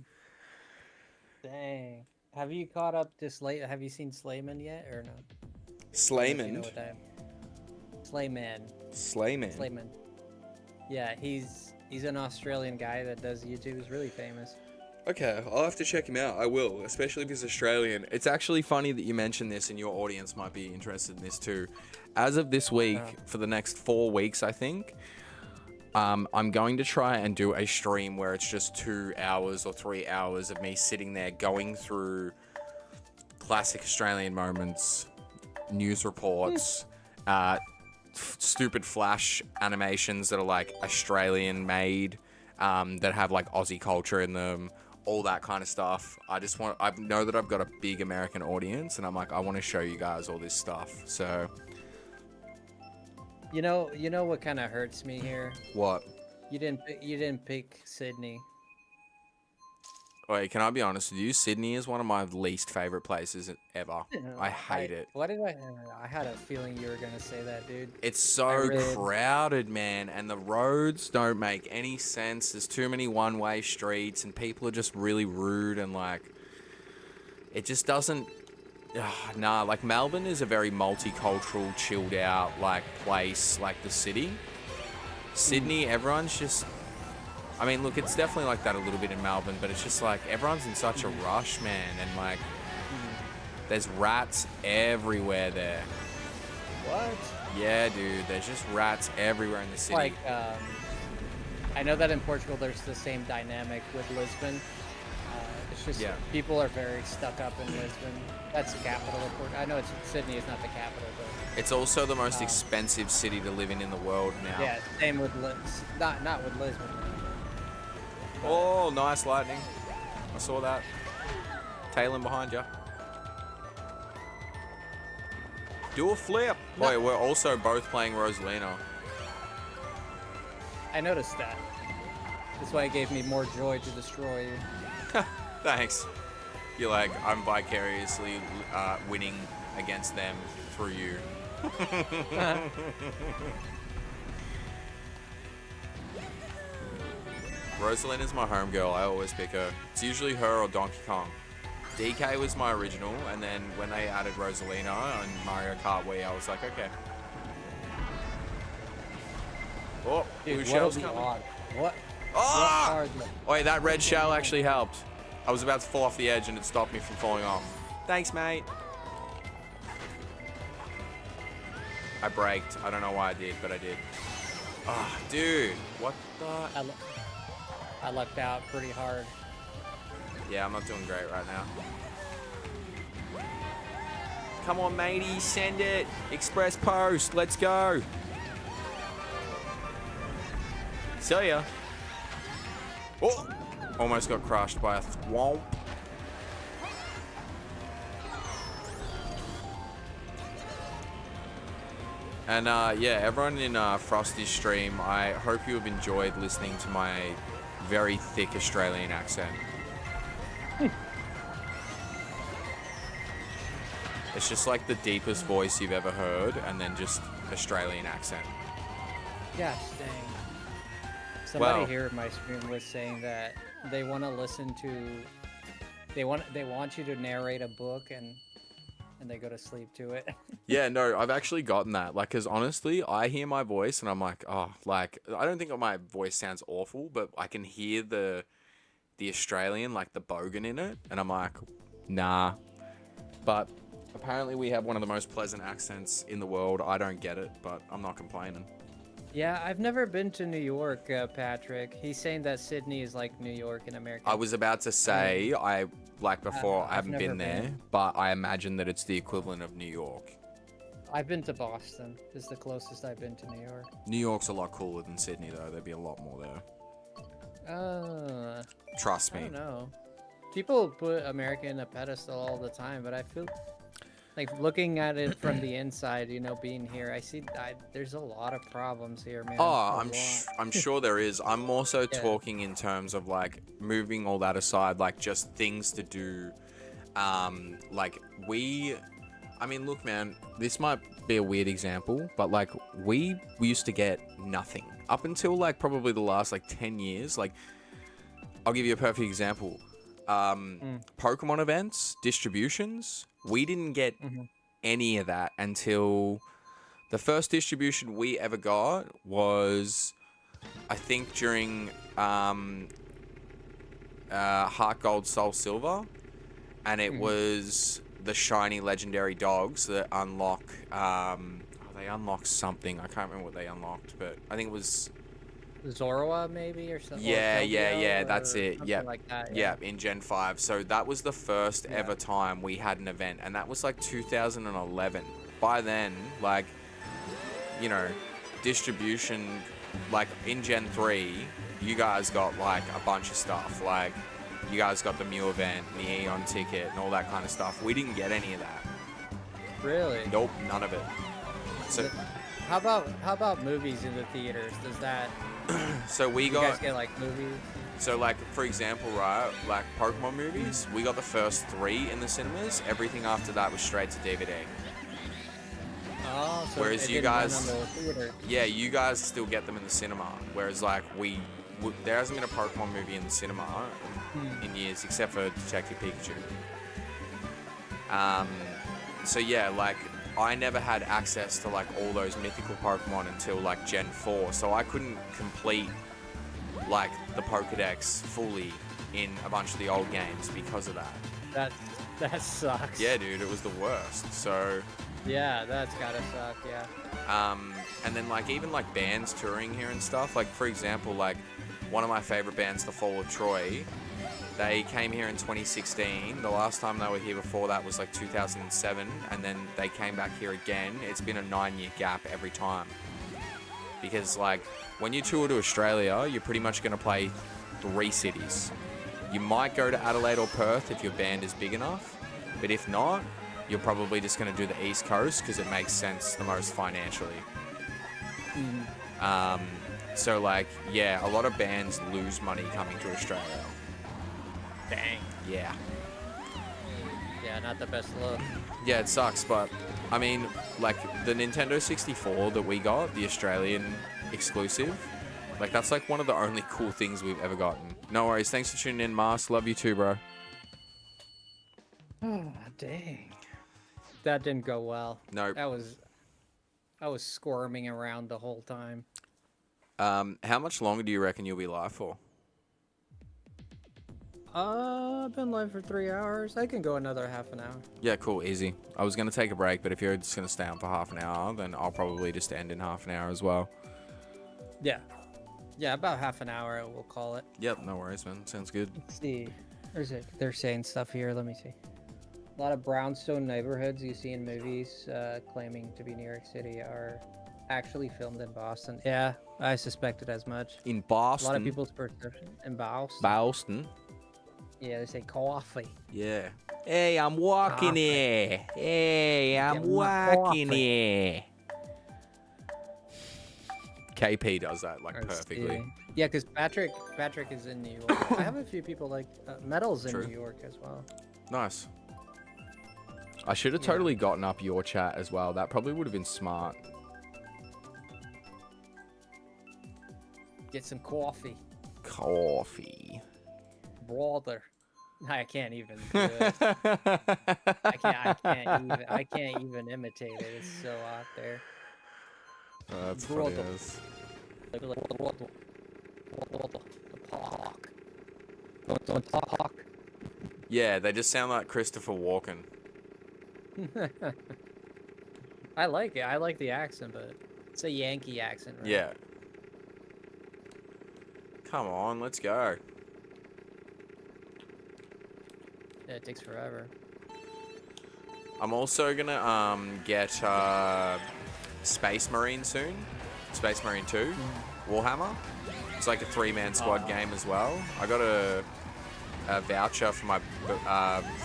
Dang. Have you caught up to Have you seen Slayman yet, or no? If you know what that... Slayman. Slayman. Yeah, he's an Australian guy that does YouTube. He's really famous. Okay, I'll have to check him out. I will, especially if he's Australian. It's actually funny that you mentioned this, and your audience might be interested in this too. As of this week, for the next 4 weeks, I think, I'm going to try and do a stream where it's just 2 hours or 3 hours of me sitting there going through classic Australian moments, news reports, stupid Flash animations that are like Australian made, that have like Aussie culture in them, all that kind of stuff. I know that I've got a big American audience, and I'm like, I want to show you guys all this stuff. So, You know what kind of hurts me here? what? You didn't pick Sydney. Wait, can I be honest with you? Sydney is one of my least favorite places ever. I hate it. What did I had a feeling you were gonna say that, dude. It's so really- crowded, man, and the roads don't make any sense. There's too many one-way streets, and people are just really rude, and like, it just doesn't. Nah, like Melbourne is a very multicultural, chilled out like place, like the city. Sydney, everyone's just. I mean, look, it's definitely like that a little bit in Melbourne, but it's just like everyone's in such a rush, man, and like there's rats everywhere there. What? Yeah, dude, there's just rats everywhere in the city. Like, I know that in Portugal there's the same dynamic with Lisbon. It's just people are very stuck up in Lisbon. That's the capital of Portugal. I know Sydney is not the capital, but it's also the most expensive city to live in the world now. yeah, same with not with Lisbon. Oh, nice lightning. I saw that. Tailing behind you. Do a flip. No. Wait, we're also both playing Rosalina. I noticed that. That's why it gave me more joy to destroy you. Thanks. You're like, I'm vicariously winning against them through you. Rosalina's my homegirl. I always pick her. It's usually her or Donkey Kong. DK was my original, and then when they added Rosalina on Mario Kart Wii, I was like, okay. Oh, blue shell's coming. What? Oh! Wait, that red shell actually helped. I was about to fall off the edge and it stopped me from falling off. Thanks, mate. I braked. I don't know why I did, but I did. Ah, oh, dude. What the? I lucked out pretty hard. Yeah, I'm not doing great right now. Come on, matey. Send it. Express post. Let's go. See ya. Oh! Almost got crushed by a thwomp. And yeah, everyone in Frosty's stream, I hope you have enjoyed listening to my very thick Australian accent. It's just like the deepest voice you've ever heard, and then just Australian accent. Gosh dang. Somebody here at my stream was saying that they want to listen to, they want you to narrate a book and they go to sleep to it. Yeah, no, I've actually gotten that. Like, because honestly, I hear my voice and I'm like, oh, like, I don't think my voice sounds awful, but I can hear the Australian, like the bogan in it, and I'm like, nah. But apparently we have one of the most pleasant accents in the world. I don't get it, but I'm not complaining. Yeah, I've never been to New York, Patrick. He's saying that Sydney is like New York in America. I was about to say, I haven't been there, but I imagine that it's the equivalent of New York. I've been to Boston. This is the closest I've been to New York. New York's a lot cooler than Sydney, though. There'd be a lot more there. Trust me. I don't know. People put America in a pedestal all the time, but I feel like looking at it from the inside, you know, being here, I see there's a lot of problems here, man. Oh, I'm sure there is. I'm more so talking in terms of like moving all that aside, like just things to do. Like I mean, look, man, this might be a weird example, but like we used to get nothing up until like probably the last like 10 years. Like, I'll give you a perfect example. Pokemon events, distributions, we didn't get any of that until the first distribution we ever got was, I think, during Heart Gold, Soul Silver, and it was the shiny legendary dogs that unlock, they unlocked something. I can't remember what they unlocked, but I think it was Zoroa maybe or something. Yeah, that's it. Yeah, like that, yeah, in Gen 5. So that was the first ever time we had an event, and that was like 2011. By then, like, you know, distribution, like in Gen 3, you guys got like a bunch of stuff. Like, you guys got the Mew event, and the Eon ticket, and all that kind of stuff. We didn't get any of that. Really? Nope, none of it. So how about movies in the theaters? Does that? So we you guys get like movies? So like, for example, right, like Pokemon movies, we got the first 3 in the cinemas. Everything after that was straight to DVD. Oh, so whereas it you didn't run guys, on the theater. yeah, you guys still get them in the cinema. Whereas like there hasn't been a Pokemon movie in the cinema in years, except for Detective Pikachu. So yeah, like, I never had access to like all those mythical Pokemon until like Gen 4, so I couldn't complete like the Pokedex fully in a bunch of the old games because of that. That sucks. Yeah, dude, it was the worst. So yeah, that's gotta suck. Yeah. And then like even like bands touring here and stuff. Like, for example, like one of my favorite bands, The Fall of Troy. They came here in 2016. The last time they were here before that was like 2007, and then they came back here again. It's been a 9-year gap every time. Because like, when you tour to Australia, you're pretty much going to play 3 cities. You might go to Adelaide or Perth if your band is big enough, but if not, you're probably just going to do the East Coast because it makes sense the most financially. So like, yeah, a lot of bands lose money coming to Australia. Dang. Yeah. Yeah, not the best look. Yeah, it sucks, but I mean, like the Nintendo 64 that we got, the Australian exclusive, Like, that's like one of the only cool things we've ever gotten. No worries. Thanks for tuning in, Mars. Love you too, bro. Oh, dang. That didn't go well. No. I was squirming around the whole time. How much longer do you reckon you'll be live for? I've been live for 3 hours. I can go another half an hour. Yeah, cool. Easy. I was going to take a break, but if you're just going to stay on for half an hour, then I'll probably just end in half an hour as well. Yeah. Yeah, about half an hour, we'll call it. Yep, no worries, man. Sounds good. Let's see. They're saying stuff here. Let me see. A lot of brownstone neighborhoods you see in movies claiming to be New York City are actually filmed in Boston. Yeah, I suspected as much. In Boston? A lot of people's perception in Boston. Boston? Yeah, they say coffee. Yeah. Hey, I'm walking here. Hey, I'm walking here. KP does that like perfectly. Yeah, because Patrick is in New York. I have a few people like Metal's in New York as well. Nice. I should have totally gotten up your chat as well. That probably would have been smart. Get some coffee. Coffee. Brother. I can't even do it. I can't even imitate it. It's so out there. Oh, that's funny as. Yeah, they just sound like Christopher Walken. I like it. I like the accent, but it's a Yankee accent, right? Yeah. Come on, let's go. Yeah, it takes forever. I'm also gonna get Space Marine soon. Space Marine 2, Warhammer. It's like a 3-man squad game as well. I got a voucher for my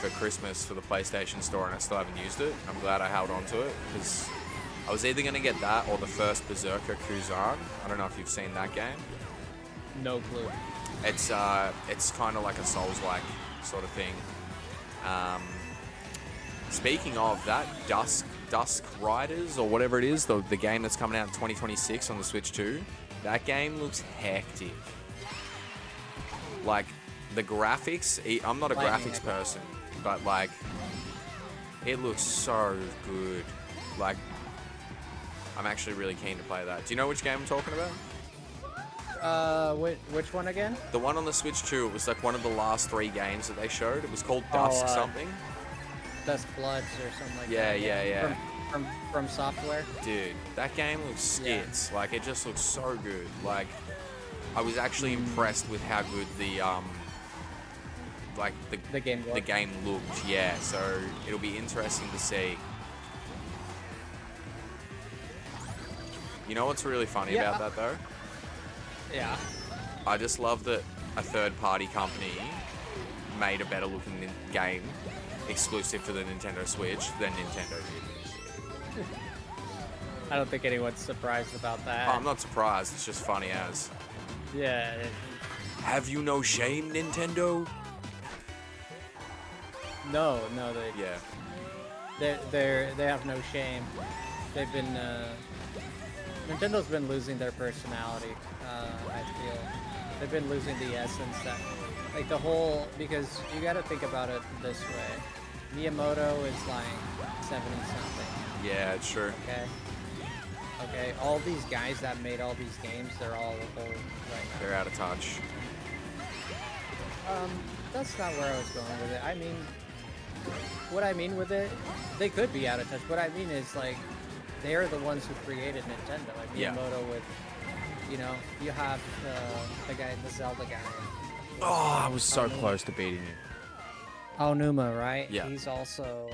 for Christmas for the PlayStation Store, and I still haven't used it. I'm glad I held on to it because I was either gonna get that or the first Berserker Kuzan. I don't know if you've seen that game. No clue. It's kind of like a Souls-like sort of thing. Speaking of that, Dusk Riders or whatever it is, the game that's coming out in 2026 on the Switch 2, that game looks hectic. Like the graphics, I'm not a graphics person, but like it looks so good. Like I'm actually really keen to play that. Do you know which game I'm talking about? Which one again? The one on the Switch 2, it was like one of the last 3 games that they showed. It was called Dusk something. Dusk Bloods or something like that. Yeah. Yeah. From software. Dude, that game looks skits. Yeah. Like it just looks so good. Like I was actually impressed with how good the game looked. Yeah, so it'll be interesting to see. You know what's really funny about that though? Yeah. I just love that a third-party company made a better looking game exclusive for the Nintendo Switch than Nintendo did. I don't think anyone's surprised about that. Oh, I'm not surprised. It's just funny as. Yeah. Have you no shame, Nintendo? No, they they have no shame. They've been Nintendo's been losing their personality. I feel they've been losing the essence that, like the whole, because you got to think about it this way. Miyamoto is like 70 something. Yeah, it's true. Okay. All these guys that made all these games, they're all old right now. They're out of touch. That's not where I was going with it. I mean, what I mean with it, they could be out of touch. What I mean is like, they're the ones who created Nintendo. Like Miyamoto with, you know, you have the guy, the Zelda guy. Oh, I was so close to beating you. Onuma, right? Yeah. He's also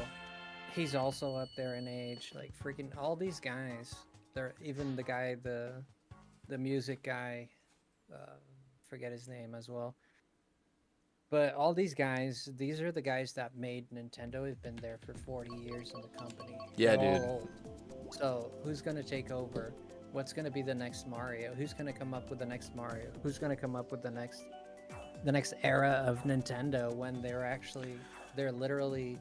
up there in age. Like freaking all these guys. They're even the guy, the music guy. Forget his name as well. But all these guys, these are the guys that made Nintendo. Have been there for 40 years in the company. Yeah, They're dude. all old. So who's gonna take over? What's gonna be the next Mario? Who's gonna come up with the next Mario? Who's gonna come up with the next era of Nintendo when they're literally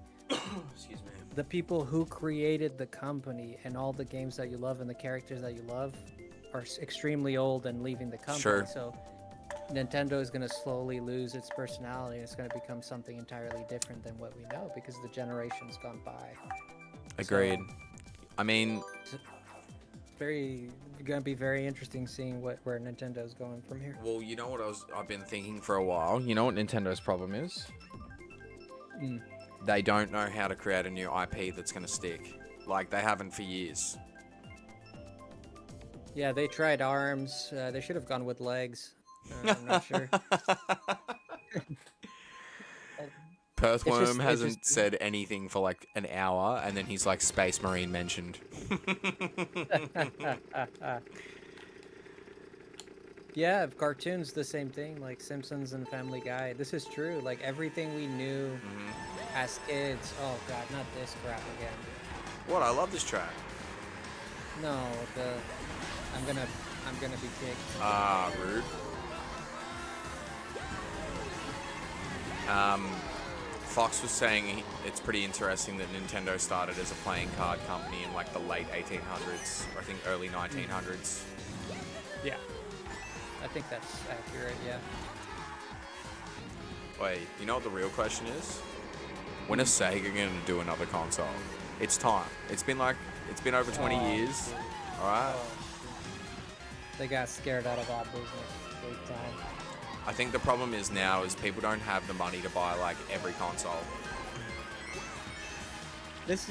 Excuse me. the people who created the company and all the games that you love and the characters that you love are extremely old and leaving the company. Sure. So Nintendo is going to slowly lose its personality. It's going to become something entirely different than what we know because the generation's gone by. Agreed. So, I mean, going to be very interesting seeing where Nintendo's going from here. well, you know what I've been thinking for a while. You know what Nintendo's problem is? They don't know how to create a new IP that's going to stick. Like, they haven't for years. Yeah, they tried arms. They should have gone with legs. I'm not sure. Perthworm hasn't said anything for like an hour, and then he's like Space Marine mentioned. Yeah, cartoons, the same thing, like Simpsons and Family Guy. This is true. Like everything we knew as kids. Oh god, not this crap again. What? I love this track. No, I'm gonna be kicked. Ah, rude. Fox was saying it's pretty interesting that Nintendo started as a playing card company in like the late 1800s, or I think early 1900s. Yeah, I think that's accurate. Yeah. Wait, you know what the real question is? When is Sega gonna do another console? It's time. It's been over 20 years. All right. They got scared out of our business big time. I think the problem is now is people don't have the money to buy like every console. It's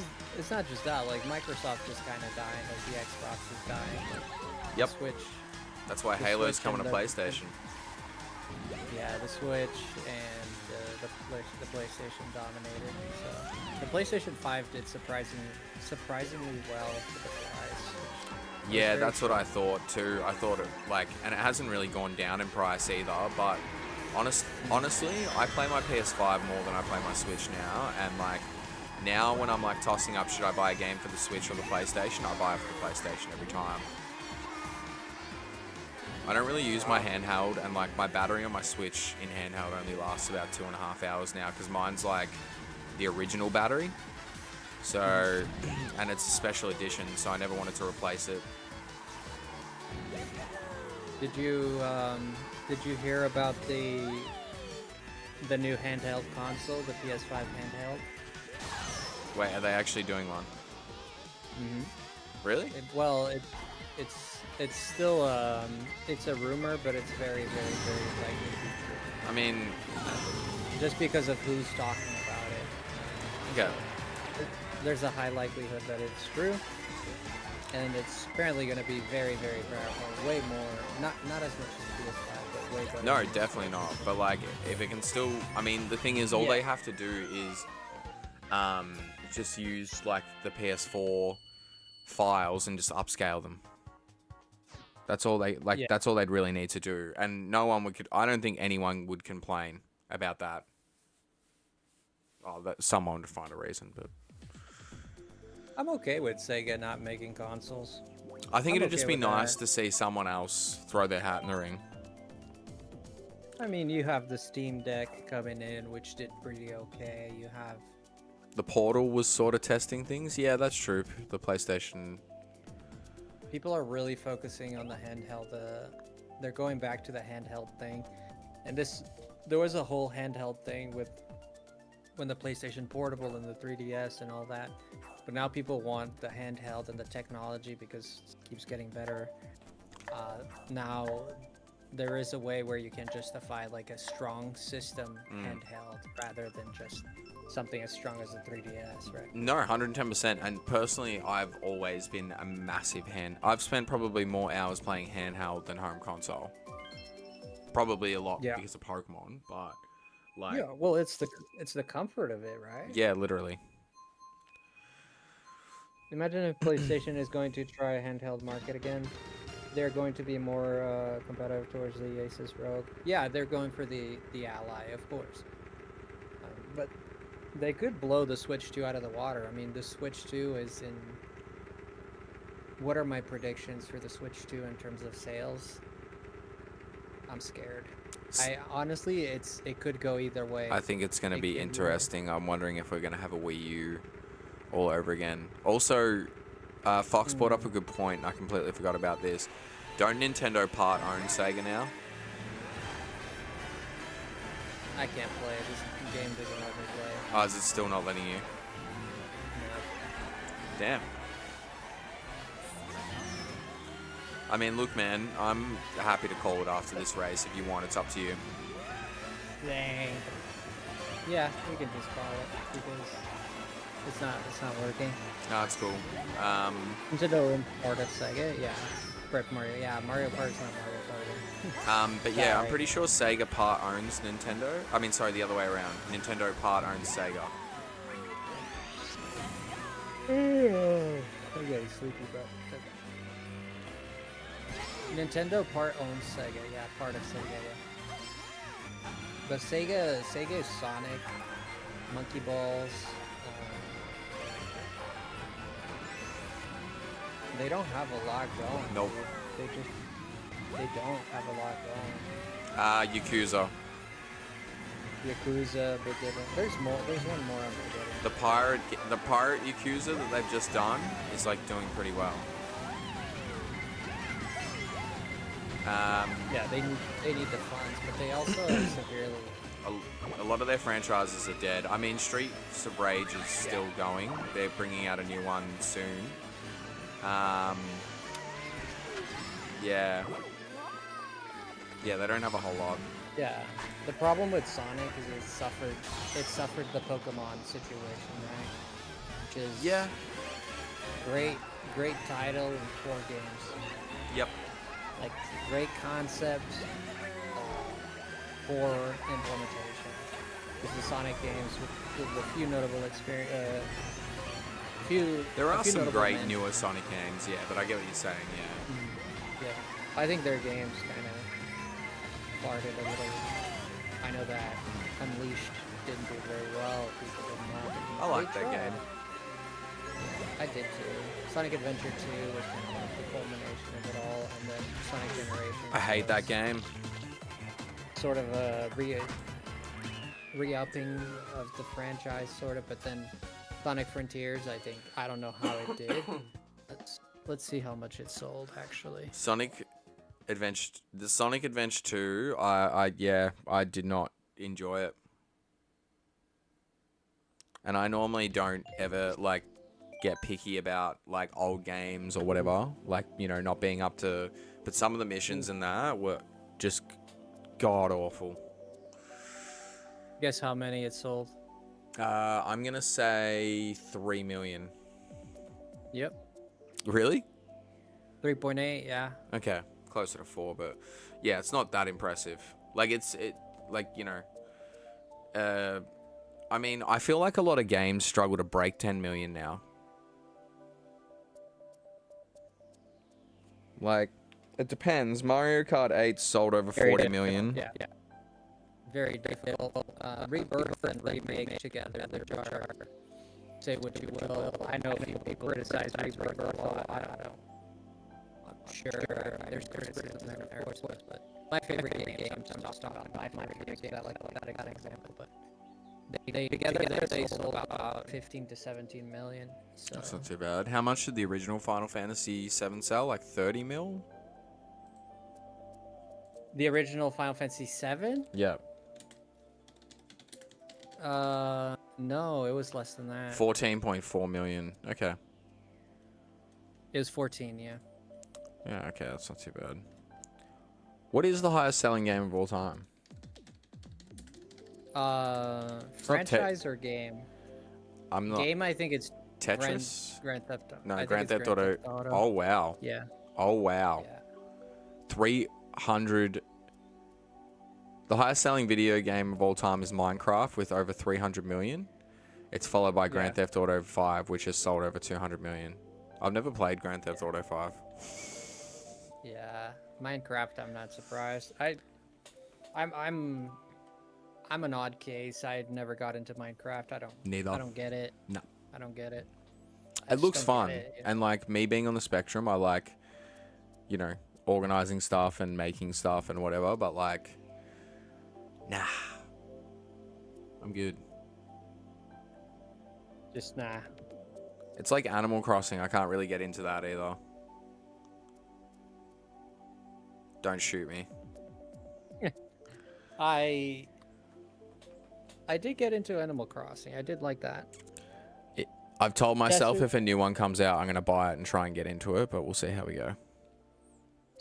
not just that, like Microsoft just kind of dying as the Xbox is dying. Yep. The Switch. That's why the Halo's Switch coming to and PlayStation. Yeah, the Switch and the PlayStation dominated. So the PlayStation 5 did surprisingly well for the price. Yeah, that's what I thought too. I thought it and it hasn't really gone down in price either. But honestly, I play my PS5 more than I play my Switch now. And like now, when I'm like tossing up, should I buy a game for the Switch or the PlayStation? I buy it for the PlayStation every time. I don't really use my handheld, and like my battery on my Switch in handheld only lasts about 2.5 hours now because mine's like the original battery. So, and it's a special edition, so I never wanted to replace it. Did you hear about the new handheld console, the PS5 handheld? Wait, are they actually doing one? Really? It's still it's a rumor, but it's very, very, very likely to be true. I mean, just because of who's talking about it. okay. There's a high likelihood that it's true, and it's apparently going to be very, very powerful. Way more, not as much as PS5, but way better. No, definitely not. But like, if it can still, I mean, the thing is, all they have to do is just use like the PS4 files and just upscale them. That's all they like. That's all they'd really need to do, and no one would. I don't think anyone would complain about that. Oh, that someone would find a reason, but I'm okay with Sega not making consoles. I think it'd just be nice to see someone else throw their hat in the ring. I mean, you have the Steam Deck coming in, which did pretty okay. You have the Portal was sort of testing things. Yeah, that's true. The PlayStation. People are really focusing on the handheld. They're going back to the handheld thing, and there was a whole handheld thing with when the PlayStation Portable and the 3DS and all that. But now people want the handheld and the technology because it keeps getting better. Now there is a way where you can justify like a strong system handheld rather than just something as strong as the 3DS, right? No, 110%. And personally, I've always been a massive I've spent probably more hours playing handheld than home console. Probably a lot because of Pokemon, but like... Yeah, well, it's the comfort of it, right? Yeah, literally. Imagine if PlayStation is going to try a handheld market again. They're going to be more competitive towards the Asus ROG. Yeah, they're going for the Ally, of course. But they could blow the Switch 2 out of the water. I mean, the Switch 2 is in... What are my predictions for the Switch 2 in terms of sales? I'm scared. Honestly, it could go either way. I think it's going to be interesting. I'm wondering if we're going to have a Wii U all over again. Also, Fox brought up a good point. I completely forgot about this. Don't Nintendo part own Sega now? I can't play. This game doesn't let me play. Oh, is it still not letting you? No. Damn. I mean, look, man, I'm happy to call it after this race if you want. It's up to you. Dang. Yeah, we can just call it because it's not working. No, it's cool. Nintendo import of Sega, yeah. Rip Mario, yeah. Mario Kart's not Mario Kart. But yeah, I'm Sorry. pretty sure Sega part owns Nintendo. I mean, sorry, the other way around. Nintendo part owns Sega. I'm getting sleepy, bro. Nintendo part owns Sega, yeah, part of Sega, yeah. But Sega is Sonic, Monkey Balls. They don't have a lot going. Nope. They don't have a lot going. Yakuza. Yakuza, but they don't. There's more. There's one more I'm forgetting. The pirate Yakuza that they've just done is like doing pretty well. Yeah, they need the funds, but they also severely. A lot of their franchises are dead. I mean, Streets of Rage is still going. They're bringing out a new one soon. Yeah. Yeah, they don't have a whole lot. Yeah, the problem with Sonic is it suffered the Pokemon situation, right? Which is great title and 4 games. Yep. Like great concept, poor implementation. Because the Sonic games with a few notable experience, There are some great moments. newer Sonic games, yeah, but I get what you're saying, yeah. Yeah, I think their games kind of farted a little. I know that Unleashed didn't do very well. People did not. I like They that tried. game. I did too. Sonic Adventure 2 was kind of like the culmination of it all, and then Sonic Generations. I hate that was game. Sort of a re-upping of the franchise, sort of, but then Sonic Frontiers, I don't know how it did. Let's see how much it sold actually. The Sonic Adventure 2, I did not enjoy it. And I normally don't ever like get picky about like old games or whatever, like, you know, not being up to, but some of the missions in that were just god awful. Guess how many it sold? I'm gonna say 3 million. Yep. Really? 3.8, yeah. Okay, closer to 4, but yeah, it's not that impressive. Like you know, I mean, I feel like a lot of games struggle to break 10 million now. Like, it depends. Mario Kart 8 sold over 40 million. Yeah. Very difficult. Rebirth and remake together. Are, say what you will. I know people criticize Rebirth a lot. I don't know. I'm sure there's criticism there, of course, but my favorite game, I'm just talking about my favorite game, like that example, but they together they sold about 15 to 17 million. So. That's not too bad. How much did the original Final Fantasy 7 sell? Like 30 mil? The original Final Fantasy 7? Yeah. No, it was less than that. 14.4 million. Okay. It was 14, yeah. Yeah, okay, that's not too bad. What is the highest selling game of all time? Franchise or game? I'm not. Game, I think it's Tetris? Grand Theft Auto. No, I think Grand it's Theft Auto. Oh, wow. Yeah. Oh, wow. Yeah. 300. The highest selling video game of all time is Minecraft with over 300 million. It's followed by Grand Theft Auto 5, which has sold over 200 million. I've never played Grand Theft Auto 5. Yeah, Minecraft. I'm not surprised. I'm an odd case. I never got into Minecraft. I don't get it. No. I don't get it. It looks fun, and like me being on the spectrum, I like, you know, organizing stuff and making stuff and whatever. But like, nah, I'm good. Just nah. It's like Animal Crossing. I can't really get into that either. Don't shoot me. I did get into Animal Crossing. I did like that. I've told myself Tetris- if a new one comes out, I'm going to buy it and try and get into it, but we'll see how we go.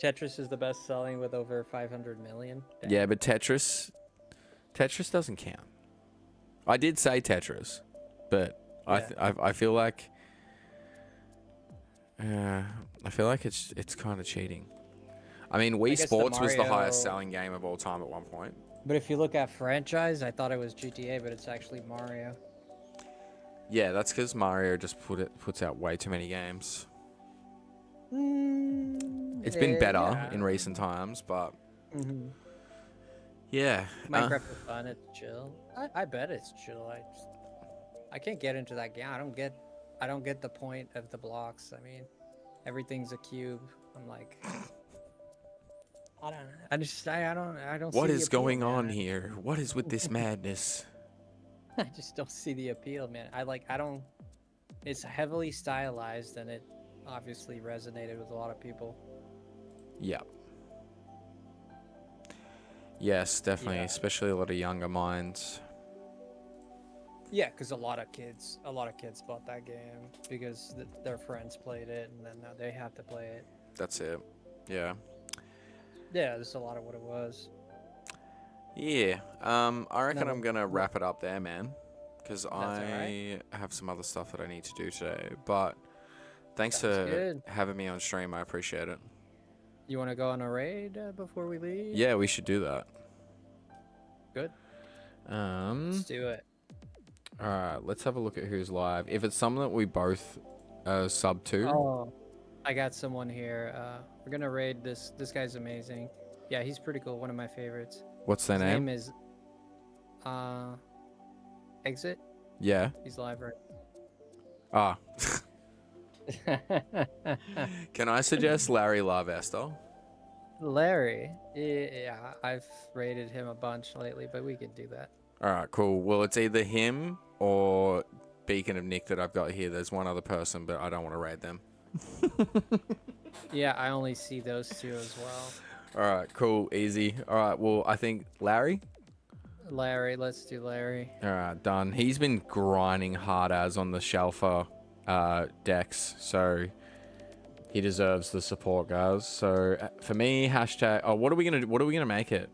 Tetris is the best selling with over 500 million. Damn. Yeah, but Tetris doesn't count. I did say Tetris, but I feel like it's kind of cheating. I mean, Wii guess the Sports was the Mario- highest selling game of all time at one point. But if you look at franchise, I thought it was GTA, but it's actually Mario. Yeah, that's because Mario just puts out way too many games. It's been better in recent times, but yeah. Minecraft is fun. It's chill. I bet it's chill. I can't get into that game. I don't get the point of the blocks. I mean, everything's a cube. I'm like, I don't know. I don't. What see the is appeal, going on man. here? What is with this madness? I just don't see the appeal, man. I don't. It's heavily stylized, and it obviously resonated with a lot of people. Yeah. Yes, definitely, Yeah. especially a lot of younger minds. Yeah, because a lot of kids bought that game because their friends played it, and then now they have to play it. That's it. Yeah. Yeah, that's a lot of what it was. Yeah. I reckon No, I'm gonna wrap it up there, man, because That's I have some other stuff that I need to do today. But thanks Sounds for good. having me on stream. I appreciate it. You want to go on a raid before we leave? Yeah, we should do that. Good. Let's do it. All right, let's have a look at who's live. If it's someone that we both sub to, Oh, I got someone here. We're gonna raid this. This guy's amazing. Yeah, he's pretty cool. One of my favorites. what's their His name? name is Exit. Yeah. He's live right. Ah. Can I suggest Larry Larvester? Larry. Yeah, I've raided him a bunch lately, but we can do that. All right, cool. Well, it's either him or Beacon of Nick that I've got here. There's one other person, but I don't want to raid them. Yeah, I only see those two as well. All right, cool, easy. All right, well, I think Larry. Larry, let's do Larry. All right, done. He's been grinding hard as on the Shelfer decks, so he deserves the support, guys. So for me, hashtag. Oh, what are we gonna do? What are we gonna make it?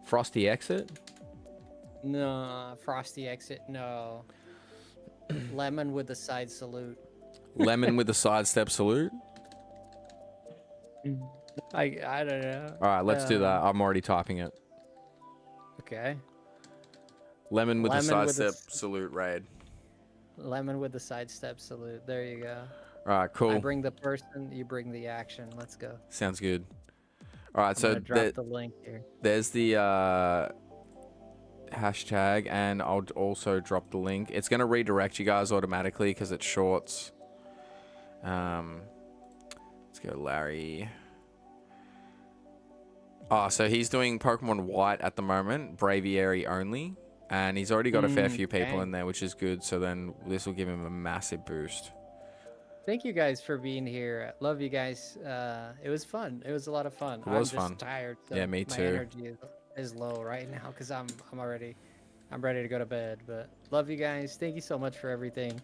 Frosty exit. No, Frosty Exit. No. Lemon with the side salute. Lemon with the sidestep salute. I don't know. All right, let's do that. I'm already typing it. Okay. Lemon with the Lemon with the sidestep salute raid. Lemon with the sidestep salute. There you go. All right, I cool. bring the person, you bring the action. Let's go. Sounds good. All right, I'm so gonna drop the link here. there's the hashtag, and I'll also drop the link. It's going to redirect you guys automatically because it's shorts. Let's go, Larry. Oh, so he's doing Pokemon White at the moment, Braviary only, and he's already got a fair few people okay. in there, which is good. So then this will give him a massive boost. Thank you guys for being here. Love you guys. It was fun. It was a lot of fun. It was I'm just fun. tired. So Yeah, me too. My energy is low right now because I'm ready to go to bed. But love you guys. Thank you so much for everything.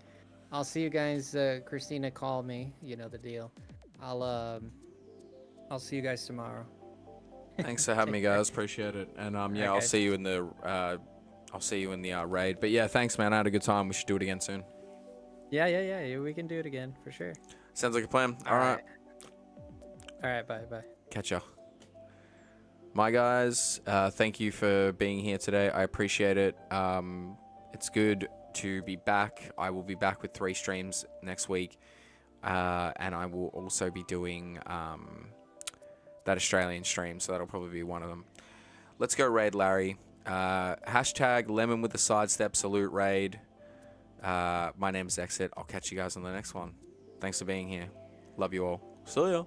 I'll see you guys. Christina, call me. You know the deal. I'll see you guys tomorrow. Thanks for having me, guys. Appreciate it. And yeah, I'll Okay. see you in the raid. But yeah, thanks, man. I had a good time. We should do it again soon. Yeah. We can do it again for sure. Sounds like a plan. All right. All right. Bye. Catch ya. My guys, thank you for being here today. I appreciate it. It's good to be back. I will be back with 3 streams next week. And I will also be doing that Australian stream, so that'll probably be one of them. Let's go raid Larry. Hashtag Lemon with the sidestep salute raid. My name is Exit. I'll catch you guys on the next one. Thanks for being here. Love you all. See ya.